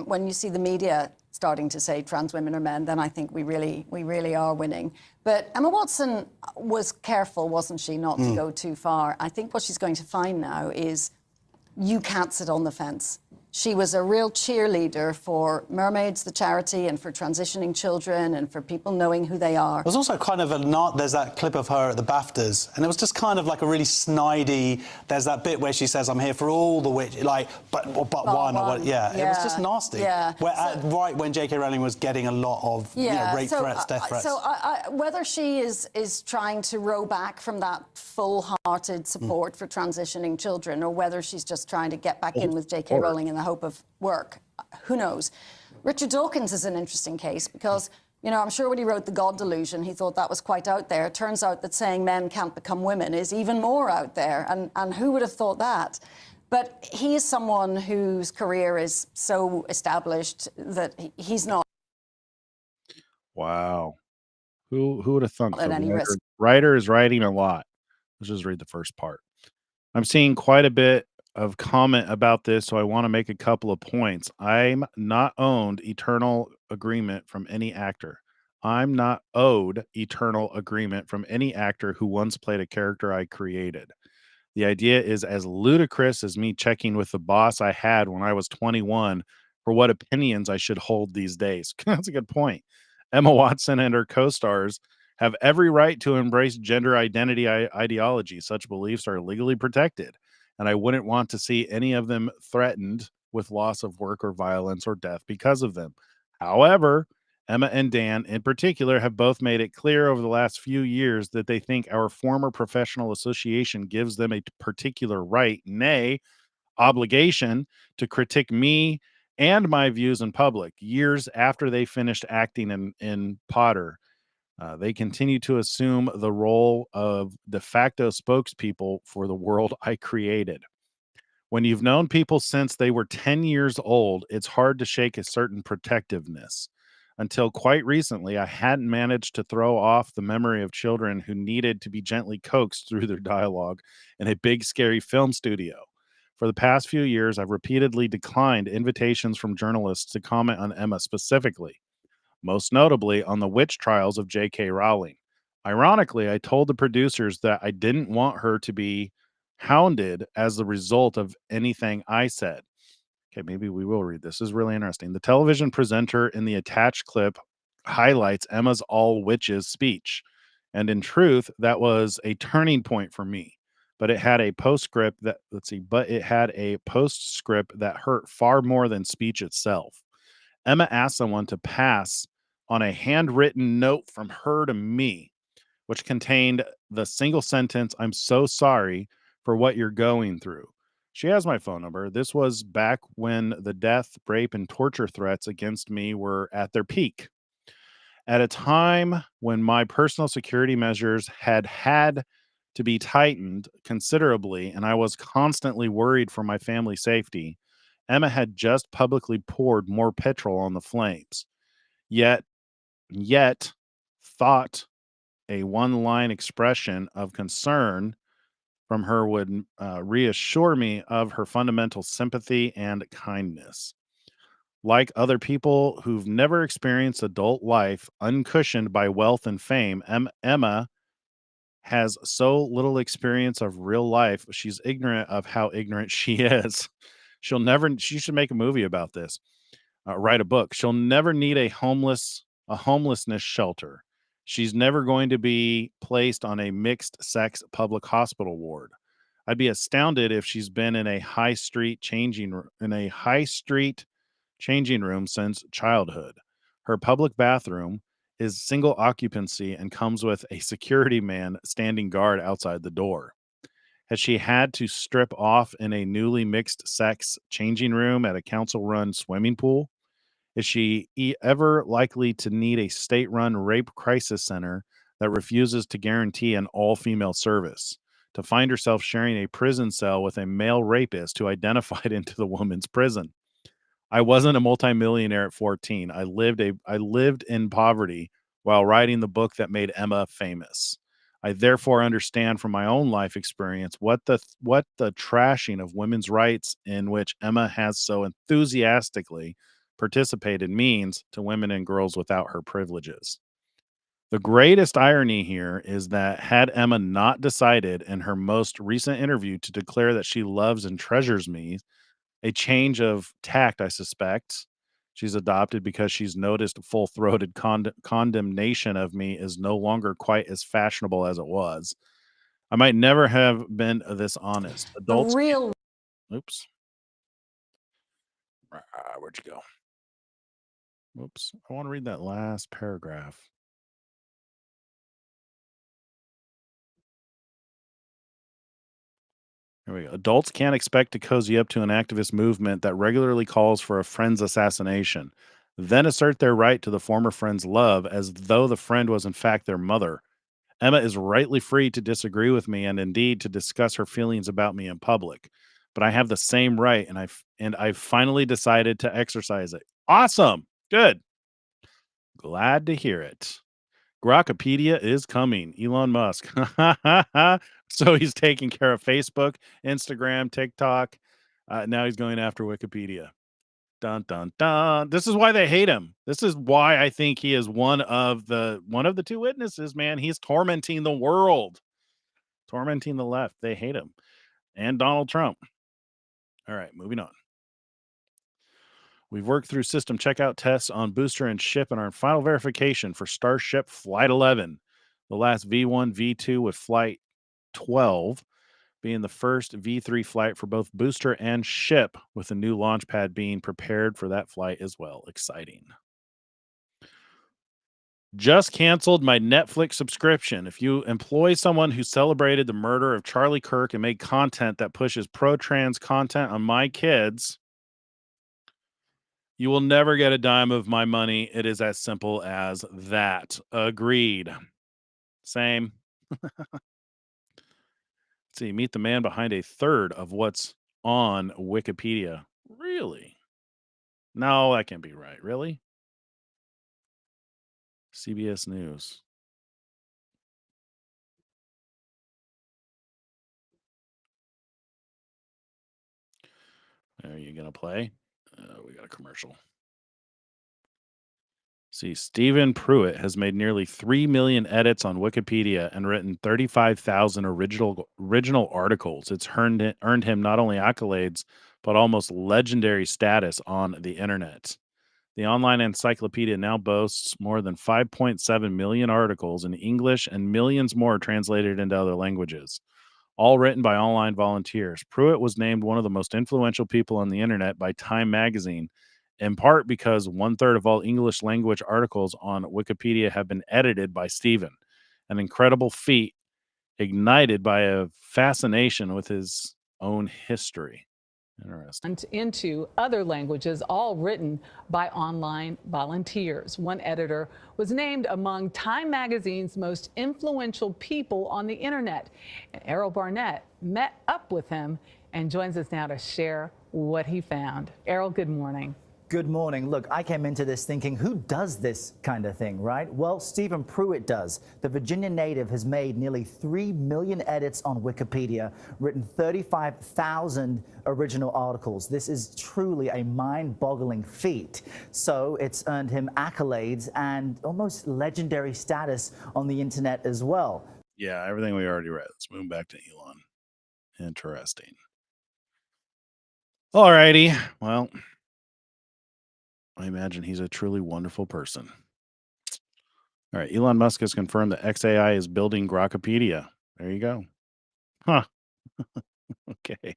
When you see the media starting to say trans women are men, then I think we really are winning. But Emma Watson was careful, wasn't she, not to go too far. I think what she's going to find now is you can't sit on the fence. She was a real cheerleader for Mermaids, the charity, and for transitioning children and for people knowing who they are.
There's also kind of there's that clip of her at the BAFTAs, and it was just kind of like a really snidey, there's that bit where she says, I'm here for all the witch, like, but one. Or what, yeah, it was just nasty.
Yeah.
Right when J.K. Rowling was getting a lot of rape threats, death threats.
So whether she is trying to row back from that full-hearted support for transitioning children, or whether she's just trying to get back in with J.K. Rowling in the hope of work, who knows? Richard Dawkins is an interesting case because, I'm sure when he wrote The God Delusion, he thought that was quite out there. It turns out that saying men can't become women is even more out there, and who would have thought that? But he is someone whose career is so established that he's not.
Wow. Who would have thunk?
At any risk.
Writer is writing a lot. Let's just read the first part. I'm seeing quite a bit of comment about this, so I want to make a couple of points. I'm not owed eternal agreement from any actor. I'm not owed eternal agreement from any actor who once played a character I created. The idea is as ludicrous as me checking with the boss I had when I was 21 for what opinions I should hold these days. That's a good point. Emma Watson and her co-stars have every right to embrace gender identity ideology. Such beliefs are legally protected, and I wouldn't want to see any of them threatened with loss of work or violence or death because of them. However, Emma and Dan in particular have both made it clear over the last few years that they think our former professional association gives them a particular right, nay, obligation, to critique me and my views in public. Years after they finished acting in Potter, they continue to assume the role of de facto spokespeople for the world I created. When you've known people since they were 10 years old, it's hard to shake a certain protectiveness. Until quite recently, I hadn't managed to throw off the memory of children who needed to be gently coaxed through their dialogue in a big, scary film studio. For the past few years, I've repeatedly declined invitations from journalists to comment on Emma specifically, most notably on the witch trials of J.K. Rowling. Ironically, I told the producers that I didn't want her to be hounded as the result of anything I said. Okay, maybe we will read this. This is really interesting. The television presenter in the attached clip highlights Emma's all witches speech. And in truth, that was a turning point for me. But it had a postscript that, but it had a postscript that hurt far more than speech itself. Emma asked someone to pass on a handwritten note from her to me, which contained the single sentence, "I'm so sorry for what you're going through." She has my phone number. This was back when the death, rape, and torture threats against me were at their peak. At a time when my personal security measures had to be tightened considerably and I was constantly worried for my family's safety, Emma had just publicly poured more petrol on the flames. Yet thought a one-line expression of concern from her would reassure me of her fundamental sympathy and kindness. Like other people who've never experienced adult life uncushioned by wealth and fame, Emma has so little experience of real life, she's ignorant of how ignorant she is. She should make a movie about this, write a book. She'll never need a homelessness shelter. She's never going to be placed on a mixed sex public hospital ward. I'd be astounded if she's been in a high street changing room since childhood. Her public bathroom is single occupancy and comes with a security man standing guard outside the door. Has she had to strip off in a newly mixed sex changing room at a council run swimming pool? Is she ever likely to need a state run rape crisis center that refuses to guarantee an all female service? To find herself sharing a prison cell with a male rapist who identified into the woman's prison? I wasn't a multimillionaire at 14. I lived in poverty while writing the book that made Emma famous. I therefore understand from my own life experience what the trashing of women's rights in which Emma has so enthusiastically participated means to women and girls without her privileges. The greatest irony here is that had Emma not decided in her most recent interview to declare that she loves and treasures me, a change of tact, I suspect, she's adopted because she's noticed full-throated condemnation of me is no longer quite as fashionable as it was. I might never have been this honest. Adults. Oops. Where'd you go? Oops. I want to read that last paragraph. Here we go. Adults can't expect to cozy up to an activist movement that regularly calls for a friend's assassination, then assert their right to the former friend's love as though the friend was in fact their mother. Emma is rightly free to disagree with me and indeed to discuss her feelings about me in public, but I have the same right, and I've finally decided to exercise it. Awesome. Good. Glad to hear it. Grokipedia is coming. Elon Musk. So he's taking care of Facebook, Instagram, TikTok. Now he's going after Wikipedia. Dun dun dun. This is why they hate him. This is why I think he is one of the two witnesses, man. He's tormenting the world. Tormenting the left. They hate him. And Donald Trump. All right, moving on. We've worked through system checkout tests on booster and ship and our final verification for Starship Flight 11, the last V1, V2 with Flight 12 being the first V3 flight for both booster and ship, with a new launch pad being prepared for that flight as well. Exciting. Just canceled my Netflix subscription. If you employ someone who celebrated the murder of Charlie Kirk and made content that pushes pro-trans content on my kids, you will never get a dime of my money. It is as simple as that. Agreed. Same. Let's see. Meet the man behind a third of what's on Wikipedia. Really? No, that can't be right. Really? CBS News. Are you going to play? We got a commercial. See, Stephen Pruitt has made nearly 3 million edits on Wikipedia and written 35,000 original articles. It's earned him not only accolades, but almost legendary status on the internet. The online encyclopedia now boasts more than 5.7 million articles in English and millions more translated into other languages, all written by online volunteers. Pruitt was named one of the most influential people on the internet by Time magazine, in part because 1/3 of all English language articles on Wikipedia have been edited by Stephen, an incredible feat ignited by a fascination with his own history. Interesting.
And into other languages, all written by online volunteers. One editor was named among Time magazine's most influential people on the internet. And Errol Barnett met up with him and joins us now to share what he found. Errol, good morning.
Good morning. Look, I came into this thinking, who does this kind of thing, right? Well, Stephen Pruitt does. The Virginia native has made nearly 3 million edits on Wikipedia, written 35,000 original articles. This is truly a mind-boggling feat. So it's earned him accolades and almost legendary status on the internet as well.
Yeah, everything we already read. Let's move back to Elon. Interesting. All righty. Well, I imagine he's a truly wonderful person. All right. Elon Musk has confirmed that XAI is building Grokipedia. There you go. Huh. Okay.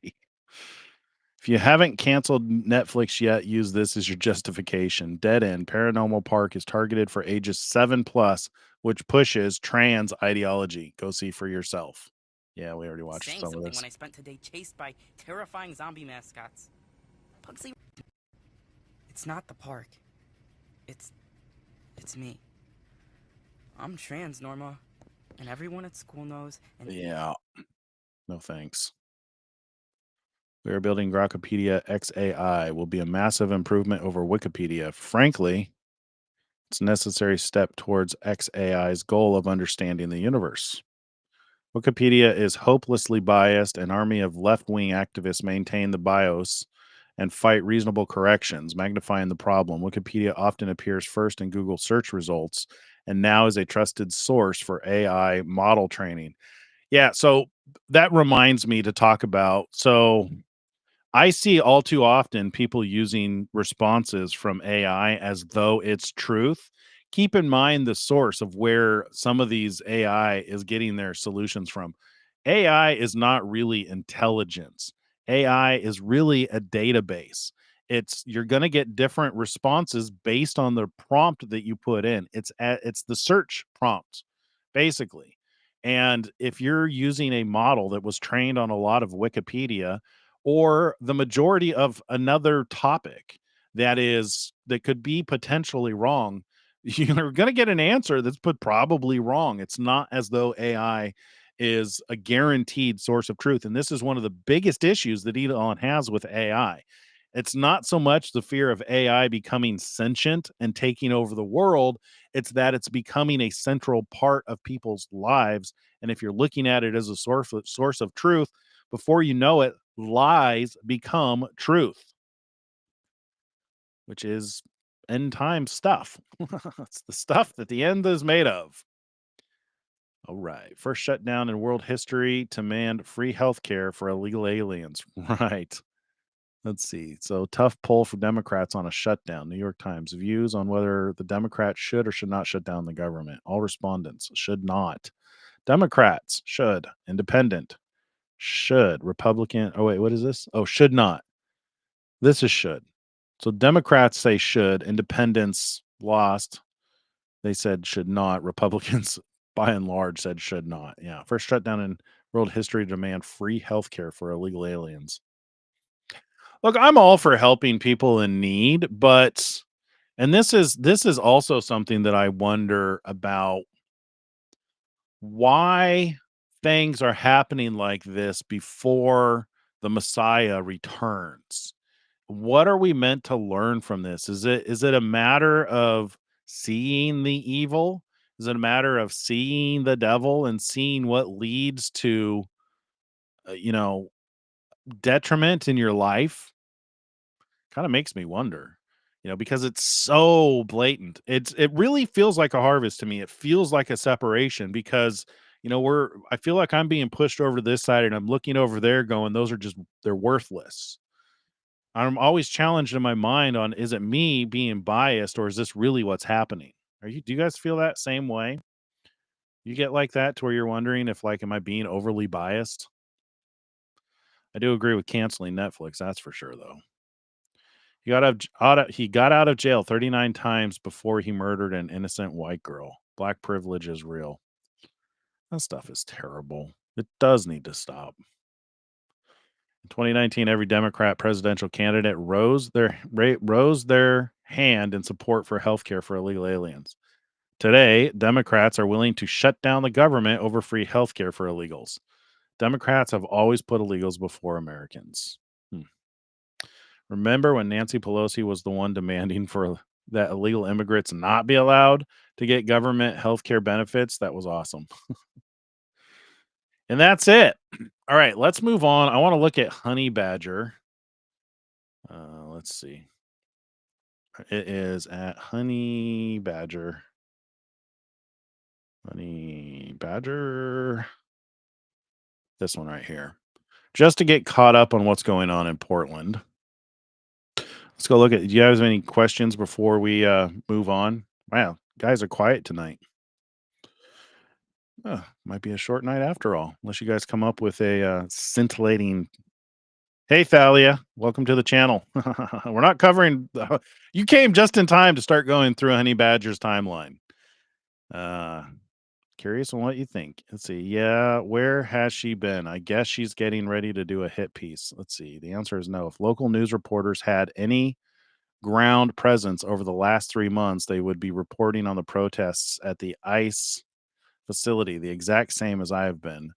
If you haven't canceled Netflix yet, use this as your justification. Dead End Paranormal Park is targeted for ages 7+, which pushes trans ideology. Go see for yourself. Yeah, we already watched
Saying
some of
something
this.
when I spent today chased by terrifying zombie mascots. Pugsley. It's not the park. It's me. I'm trans, Norma, and everyone at school knows. And
Yeah. No thanks. We are building Grokipedia XAI. Will be a massive improvement over Wikipedia. Frankly, it's a necessary step towards XAI's goal of understanding the universe. Wikipedia is hopelessly biased. An army of left-wing activists maintain the BIOS and fight reasonable corrections, magnifying the problem. Wikipedia often appears first in Google search results and now is a trusted source for AI model training. Yeah, so that reminds me to talk about. So I see all too often people using responses from AI as though it's truth. Keep in mind the source of where some of these AI is getting their solutions from. AI is not really intelligence. AI is really a database. You're going to get different responses based on the prompt that you put in. It's the search prompt basically. And if you're using a model that was trained on a lot of Wikipedia or the majority of another topic that could be potentially wrong, you're going to get an answer that's probably wrong. It's not as though AI is a guaranteed source of truth. And this is one of the biggest issues that Elon has with AI. It's not so much the fear of AI becoming sentient and taking over the world. It's that it's becoming a central part of people's lives. And if you're looking at it as a source of truth, before you know it, lies become truth, which is end time stuff. It's the stuff that the end is made of. All right. First shutdown in world history to demand free health care for illegal aliens. Right. Let's see. So tough poll for Democrats on a shutdown. New York Times views on whether the Democrats should or should not shut down the government. All respondents should not. Democrats should. Independent should. Republican. Oh, wait, what is this? Oh, should not. This is should. So Democrats say should. Independents lost. They said should not. Republicans, by and large, said should not. Yeah. First shutdown in world history to demand free health care for illegal aliens. Look, I'm all for helping people in need, but and this is also something that I wonder about why things are happening like this before the Messiah returns. What are we meant to learn from this? Is it a matter of seeing the evil? Is it a matter of seeing the devil and seeing what leads to uh, you know detriment in your life? kind of makes me wonder, because it's so blatant. It really feels like a harvest to me. It feels like a separation because I feel like I'm being pushed over to this side and I'm looking over there going, they're worthless. I'm always challenged in my mind on, is it me being biased or is this really what's happening? Do you guys feel that same way? You get like that to where you're wondering if am I being overly biased? I do agree with canceling Netflix. That's for sure though. He got out of jail 39 times before he murdered an innocent white girl. Black privilege is real. That stuff is terrible. It does need to stop. In 2019, every Democrat presidential candidate rose their hand in support for healthcare for illegal aliens. Today, Democrats are willing to shut down the government over free healthcare for illegals. Democrats have always put illegals before Americans. Remember when Nancy Pelosi was the one demanding for that illegal immigrants not be allowed to get government healthcare benefits? That was awesome. And that's it. All right, let's move on. I want to look at honey badger. Let's see. It is at honey badger. Honey badger. This one right here. Just to get caught up on what's going on in Portland. Let's go look at. Do you guys have any questions before we move on? Wow, guys are quiet tonight. Might be a short night after all, unless you guys come up with a scintillating. Hey, Thalia, welcome to the channel. We're not covering. You came just in time to start going through Honey Badger's timeline. Curious on what you think. Let's see. Yeah, where has she been? I guess she's getting ready to do a hit piece. Let's see. The answer is no. If local news reporters had any ground presence over the last 3 months, they would be reporting on the protests at the ICE facility, the exact same as I have been.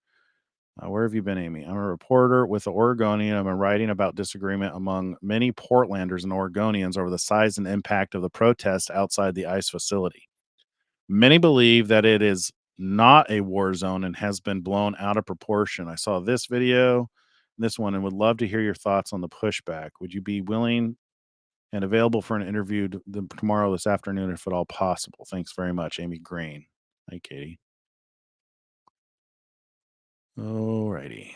Where have you been, Amy? I'm a reporter with the Oregonian. I've been writing about disagreement among many Portlanders and Oregonians over the size and impact of the protests outside the ICE facility. Many believe that it is not a war zone and has been blown out of proportion. I saw this video, this one, and would love to hear your thoughts on the pushback. Would you be willing and available for an interview tomorrow, this afternoon, if at all possible? Thanks very much, Amy Green. Hi, Katie. Alrighty.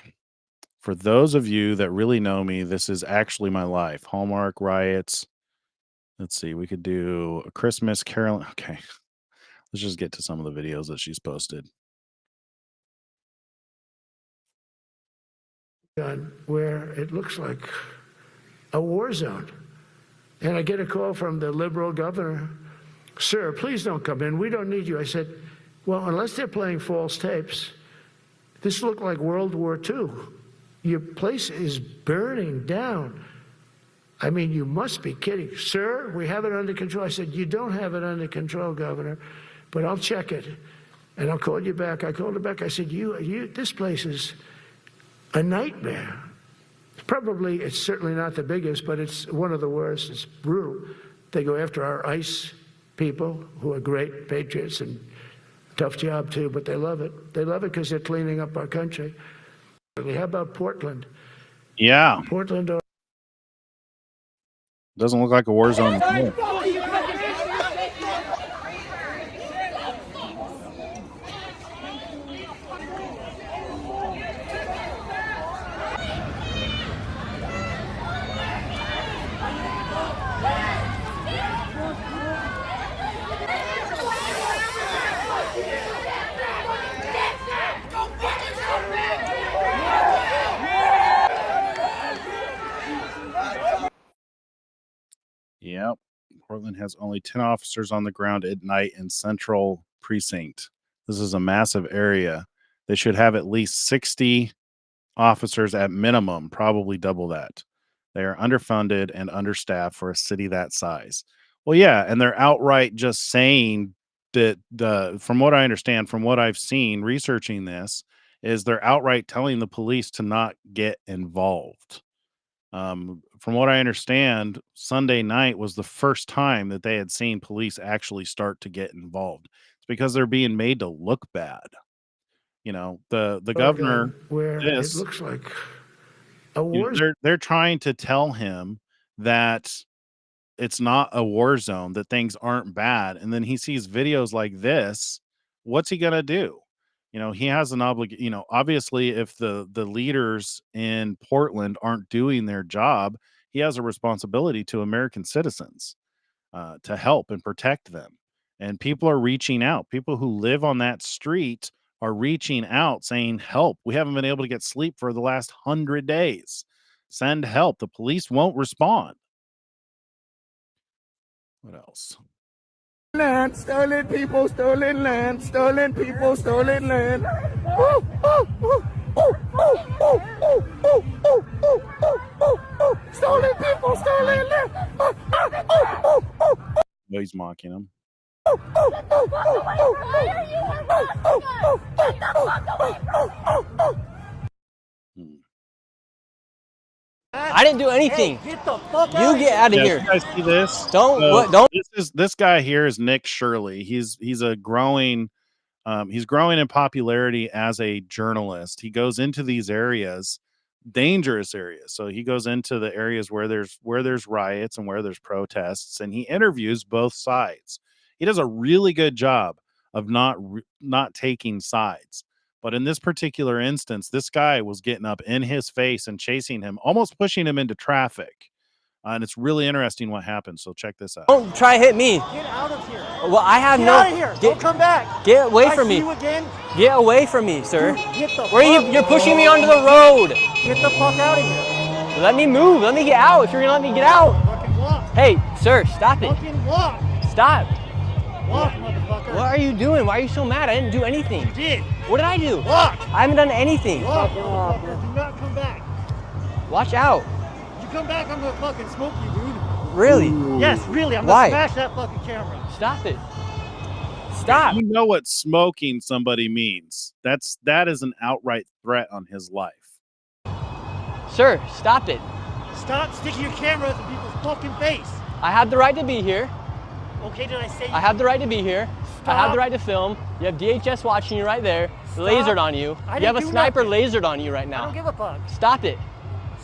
For those of you that really know me, this is actually my life. Hallmark riots. Let's see. We could do a Christmas Carol. Okay. Let's just get to some of the videos that she's posted.
Where it looks like a war zone. And I get a call from the liberal governor. Sir, please don't come in. We don't need you. I said, well, unless they're playing false tapes, this looked like World War II. Your place is burning down. I mean, you must be kidding. Sir, we have it under control. I said, you don't have it under control, Governor, but I'll check it, and I'll call you back. I called her back. I said, this place is a nightmare. It's certainly not the biggest, but it's one of the worst. It's brutal. They go after our ICE people, who are great patriots and tough job too, but they love it. They love it because they're cleaning up our country. How about Portland?
Yeah.
Portland.
Doesn't look like a war zone. Yep. Portland has only 10 officers on the ground at night in Central Precinct. This is a massive area. They should have at least 60 officers at minimum, probably double that. They are underfunded and understaffed for a city that size. Well, yeah, and they're outright just saying that from what I understand, from what I've seen researching this, is they're outright telling the police to not get involved. From what I understand, Sunday night was the first time that they had seen police actually start to get involved. It's because they're being made to look bad. The governor,
where it looks like a war.
They're trying to tell him that it's not a war zone, that things aren't bad, and then he sees videos like this, what's he gonna do? He has an obligation. Obviously, if the leaders in Portland aren't doing their job, he has a responsibility to American citizens to help and protect them. And people are reaching out. People who live on that street are reaching out saying, "Help! We haven't been able to get sleep for the last 100 days. Send help." The police won't respond. What else?
Land, stolen people, stolen land, stolen people, stolen land. Stolen people, stolen land.
No, he's mocking him.
I didn't do anything.
Hey, get the fuck out
You get out of here.
You guys see this?
Don't
So
what? Don't.
This guy here is Nick Shirley. He's a growing he's growing in popularity as a journalist. He goes into these areas, dangerous areas. So he goes into the areas where there's riots and where there's protests, and he interviews both sides. He does a really good job of not taking sides. But in this particular instance, this guy was getting up in his face and chasing him, almost pushing him into traffic. And it's really interesting what happened. So check this out.
Don't try hit me.
Get out of here.
Well, I have
Get
no.
out of here. Don't come back.
Get away
I
from
see
me.
you again.
Get away from me, sir.
Dude, get the
Where are you?
fuck
You're pushing
away.
me onto the road.
Get the fuck out of here.
Let me move. Let me get out. If you're gonna let me get out.
Fucking walk.
Hey, sir, stop it.
Fucking walk.
Stop.
Walk, motherfucker.
What are you doing? Why are you so mad? I didn't do anything.
You did.
What did I do?
Walk.
I haven't done anything.
Walk, motherfucker. Do not come back.
Watch out.
You come back, I'm gonna fucking smoke you, dude.
Really?
Yes, really. I'm
Why?
gonna smash that fucking camera.
Stop it. Stop.
You know what smoking somebody means. That is an outright threat on his life.
Sir, stop it.
Stop sticking your cameras in people's fucking face.
I have the right to be here.
Okay, did I say?
I have the right to be here. I have
Stop.
the right to film. You have DHS watching you right there.
Stop.
Lasered on you.
I
You have a
didn't do
sniper
nothing.
lasered on you right
I
now.
don't give a fuck.
Stop it.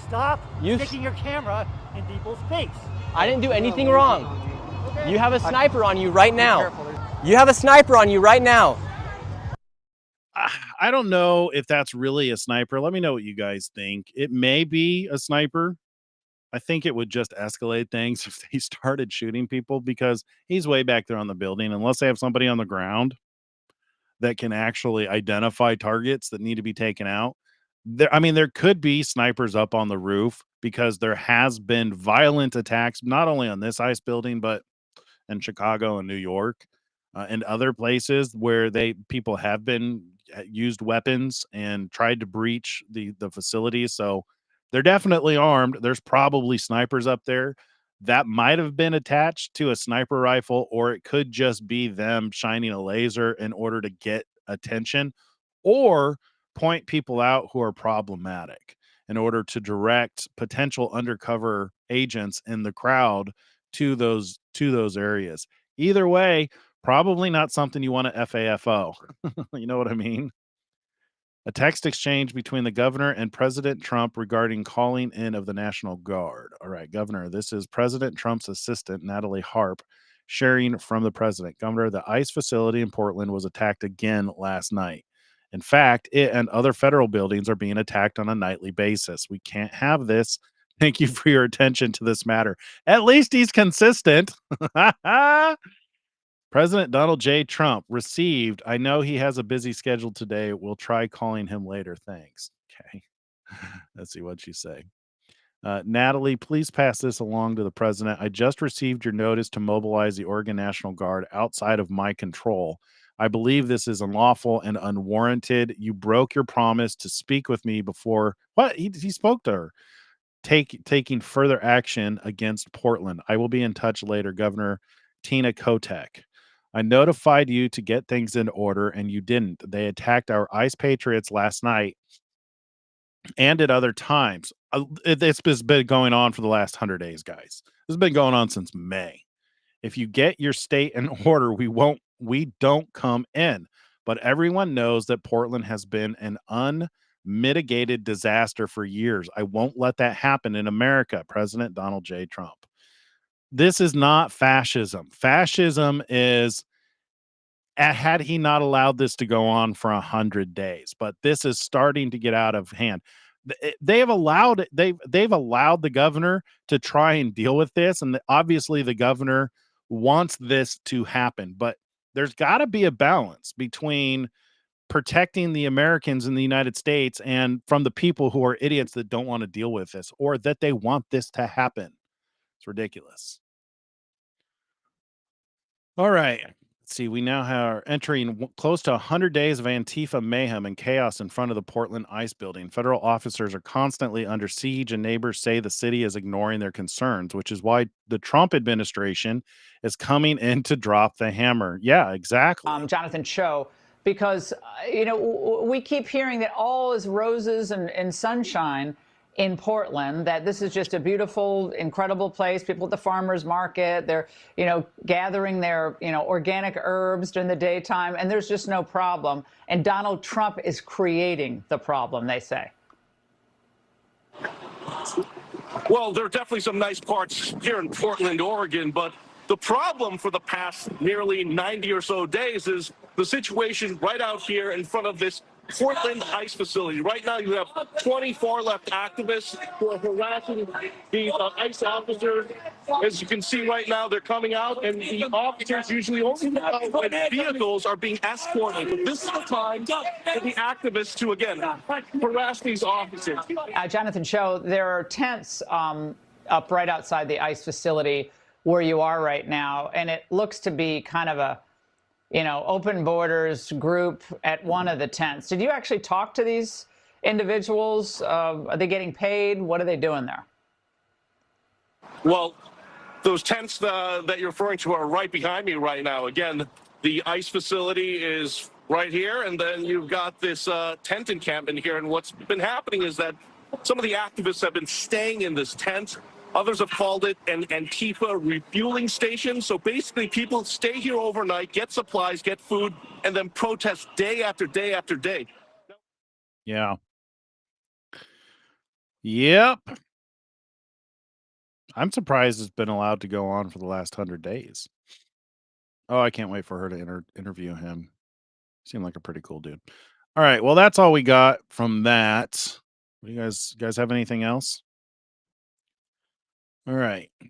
Stop
You-
sticking your camera in people's face.
I didn't do anything wrong.
Okay.
You have a sniper on you right now. You have a sniper on you right now.
I don't know if that's really a sniper. Let me know what you guys think. It may be a sniper. I think it would just escalate things if they started shooting people, because he's way back there on the building. Unless they have somebody on the ground that can actually identify targets that need to be taken out. There could be snipers up on the roof, because there has been violent attacks, not only on this ICE building, but in Chicago and New York and other places where people have been used weapons and tried to breach the facilities. So they're definitely armed. There's probably snipers up there that might have been attached to a sniper rifle, or it could just be them shining a laser in order to get attention or point people out who are problematic in order to direct potential undercover agents in the crowd to those areas. Either way, probably not something you want to FAFO. You know what I mean? A text exchange between the governor and President Trump regarding calling in of the National Guard. All right, Governor, this is President Trump's assistant, Natalie Harp, sharing from the president. Governor, the ICE facility in Portland was attacked again last night. In fact, it and other federal buildings are being attacked on a nightly basis. We can't have this. Thank you for your attention to this matter. At least he's consistent. President Donald J. Trump received. I know he has a busy schedule today. We'll try calling him later. Thanks. Okay. Let's see what you say. Natalie, please pass this along to the president. I just received your notice to mobilize the Oregon National Guard outside of my control. I believe this is unlawful and unwarranted. You broke your promise to speak with me before. What? He spoke to her. Taking further action against Portland. I will be in touch later, Governor Tina Kotek. I notified you to get things in order, and you didn't. They attacked our ICE patriots last night and at other times. It's been going on for the last 100 days, guys. This has been going on since May. If you get your state in order, we don't come in. But everyone knows that Portland has been an mitigated disaster for years. I won't let that happen in America. President Donald J. Trump. This is not fascism. Fascism is, had he not allowed this to go on for 100 days, but this is starting to get out of hand. They've allowed the governor to try and deal with this, and obviously the governor wants this to happen, but there's got to be a balance between protecting the Americans in the United States and from the people who are idiots that don't want to deal with this or that they want this to happen. It's ridiculous. All right. Let's see. We now are entering close to 100 days of Antifa mayhem and chaos in front of the Portland ICE building. Federal officers are constantly under siege, and neighbors say the city is ignoring their concerns, which is why the Trump administration is coming in to drop the hammer. Yeah, exactly.
Jonathan Cho, because, we keep hearing that all is roses and sunshine in Portland, that this is just a beautiful, incredible place. People at the farmers market, they're, gathering their, organic herbs during the daytime, and there's just no problem. And Donald Trump is creating the problem, they say.
Well, there are definitely some nice parts here in Portland, Oregon, but the problem for the past nearly 90 or so days is the situation right out here in front of this Portland ICE facility. Right now, you have 24 left activists who are harassing the ICE officers. As you can see right now, they're coming out, and the officers usually only come out when vehicles are being escorted. But this is the time for the activists to, again, harass these officers.
Jonathan Cho, there are tents up right outside the ICE facility where you are right now, and it looks to be kind of a open borders group at one of the tents. Did you actually talk to these individuals? Are they getting paid? What are they doing there?
Well, those tents that you're referring to are right behind me right now. Again, the ICE facility is right here, and then you've got this tent encampment here. And what's been happening is that some of the activists have been staying in this tent. Others have called it an Antifa refueling station. So basically, people stay here overnight, get supplies, get food, and then protest day after day after day.
Yeah. Yep. I'm surprised it's been allowed to go on for the last 100 days. Oh, I can't wait for her to interview him. Seemed like a pretty cool dude. All right. Well, that's all we got from that. You guys have anything else? All right. What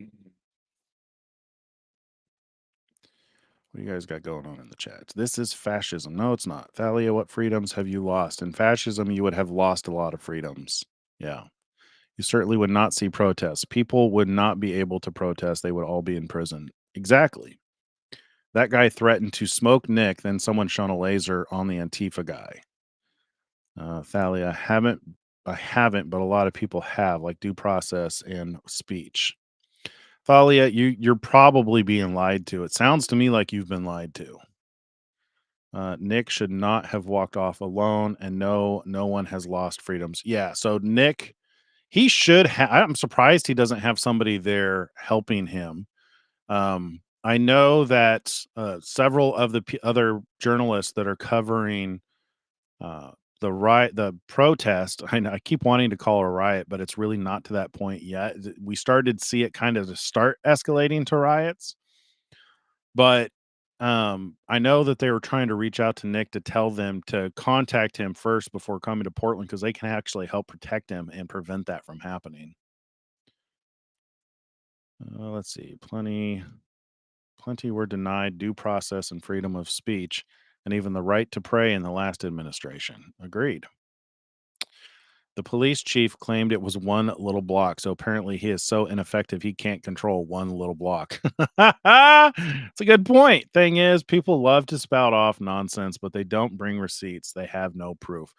do you guys got going on in the chat? This is fascism. No, it's not. Thalia, what freedoms have you lost? In fascism, you would have lost a lot of freedoms. Yeah. You certainly would not see protests. People would not be able to protest. They would all be in prison. Exactly. That guy threatened to smoke Nick, then someone shone a laser on the Antifa guy. Thalia, I haven't, but a lot of people have, like due process and speech. Thalia, you're probably being lied to. It sounds to me like you've been lied to. Nick should not have walked off alone, and no one has lost freedoms. Yeah, so Nick, he should have. I'm surprised he doesn't have somebody there helping him. I know that several of the other journalists that are covering the protest. I keep wanting to call it a riot, but it's really not to that point yet. We started to see it kind of start escalating to riots, but I know that they were trying to reach out to Nick to tell them to contact him first before coming to Portland, because they can actually help protect him and prevent that from happening. Let's see. Plenty were denied due process and freedom of speech, and even the right to pray in the last administration. Agreed. The police chief claimed it was one little block, so apparently he is so ineffective he can't control one little block. It's a good point. Thing is, people love to spout off nonsense, but they don't bring receipts. They have no proof.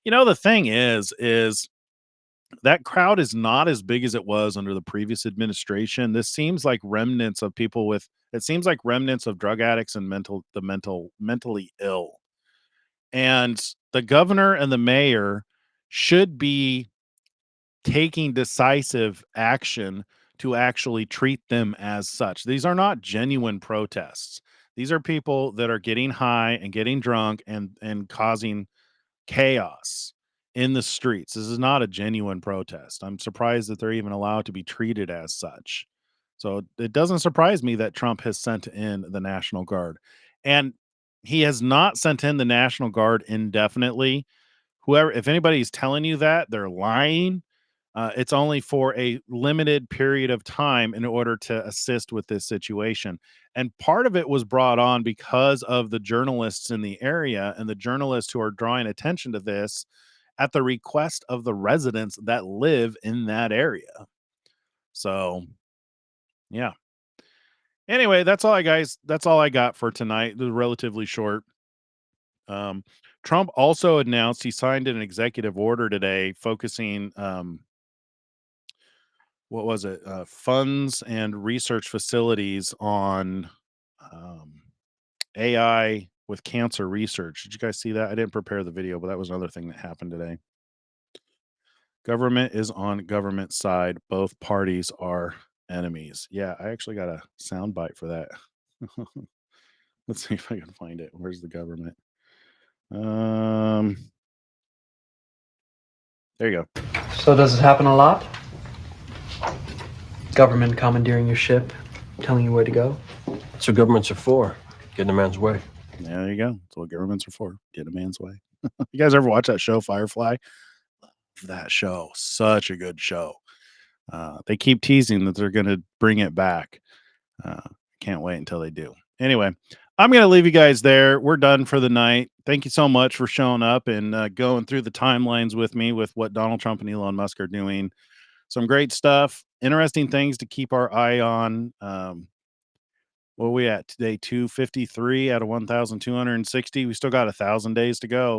The thing is that crowd is not as big as it was under the previous administration. This seems like remnants of people it seems like remnants of drug addicts and mentally ill. And the governor and the mayor should be taking decisive action to actually treat them as such. These are not genuine protests. These are people that are getting high and getting drunk and causing chaos. in the streets. This is not a genuine protest. I'm surprised that they're even allowed to be treated as such. So it doesn't surprise me that Trump has sent in the National Guard. And he has not sent in the National Guard indefinitely. Whoever, if anybody's telling you that, they're lying. It's only for a limited period of time in order to assist with this situation. And part of it was brought on because of the journalists in the area and the journalists who are drawing attention to this at the request of the residents that live in that area. So, yeah. Anyway, that's all I got for tonight. It was relatively short. Trump also announced he signed an executive order today focusing what was it? Funds and research facilities on AI with cancer research. Did you guys see that? I didn't prepare the video, but that was another thing that happened today. Government is on government side. Both parties are enemies. Yeah, I actually got a sound bite for that. Let's see if I can find it. Where's the government? There you go.
So does it happen a lot? Government commandeering your ship, telling you where to go?
That's what governments are for, getting a man's way.
There you go. That's what governments are for, get a man's way. You guys ever watch that show, Firefly? Love that show. Such a good show. They keep teasing that they're going to bring it back. Can't wait until they do. Anyway, I'm going to leave you guys there. We're done for the night. Thank you so much for showing up and going through the timelines with me with what Donald Trump and Elon Musk are doing. Some great stuff, interesting things to keep our eye on. What are we at today? 253 out of 1,260. We still got 1,000 days to go.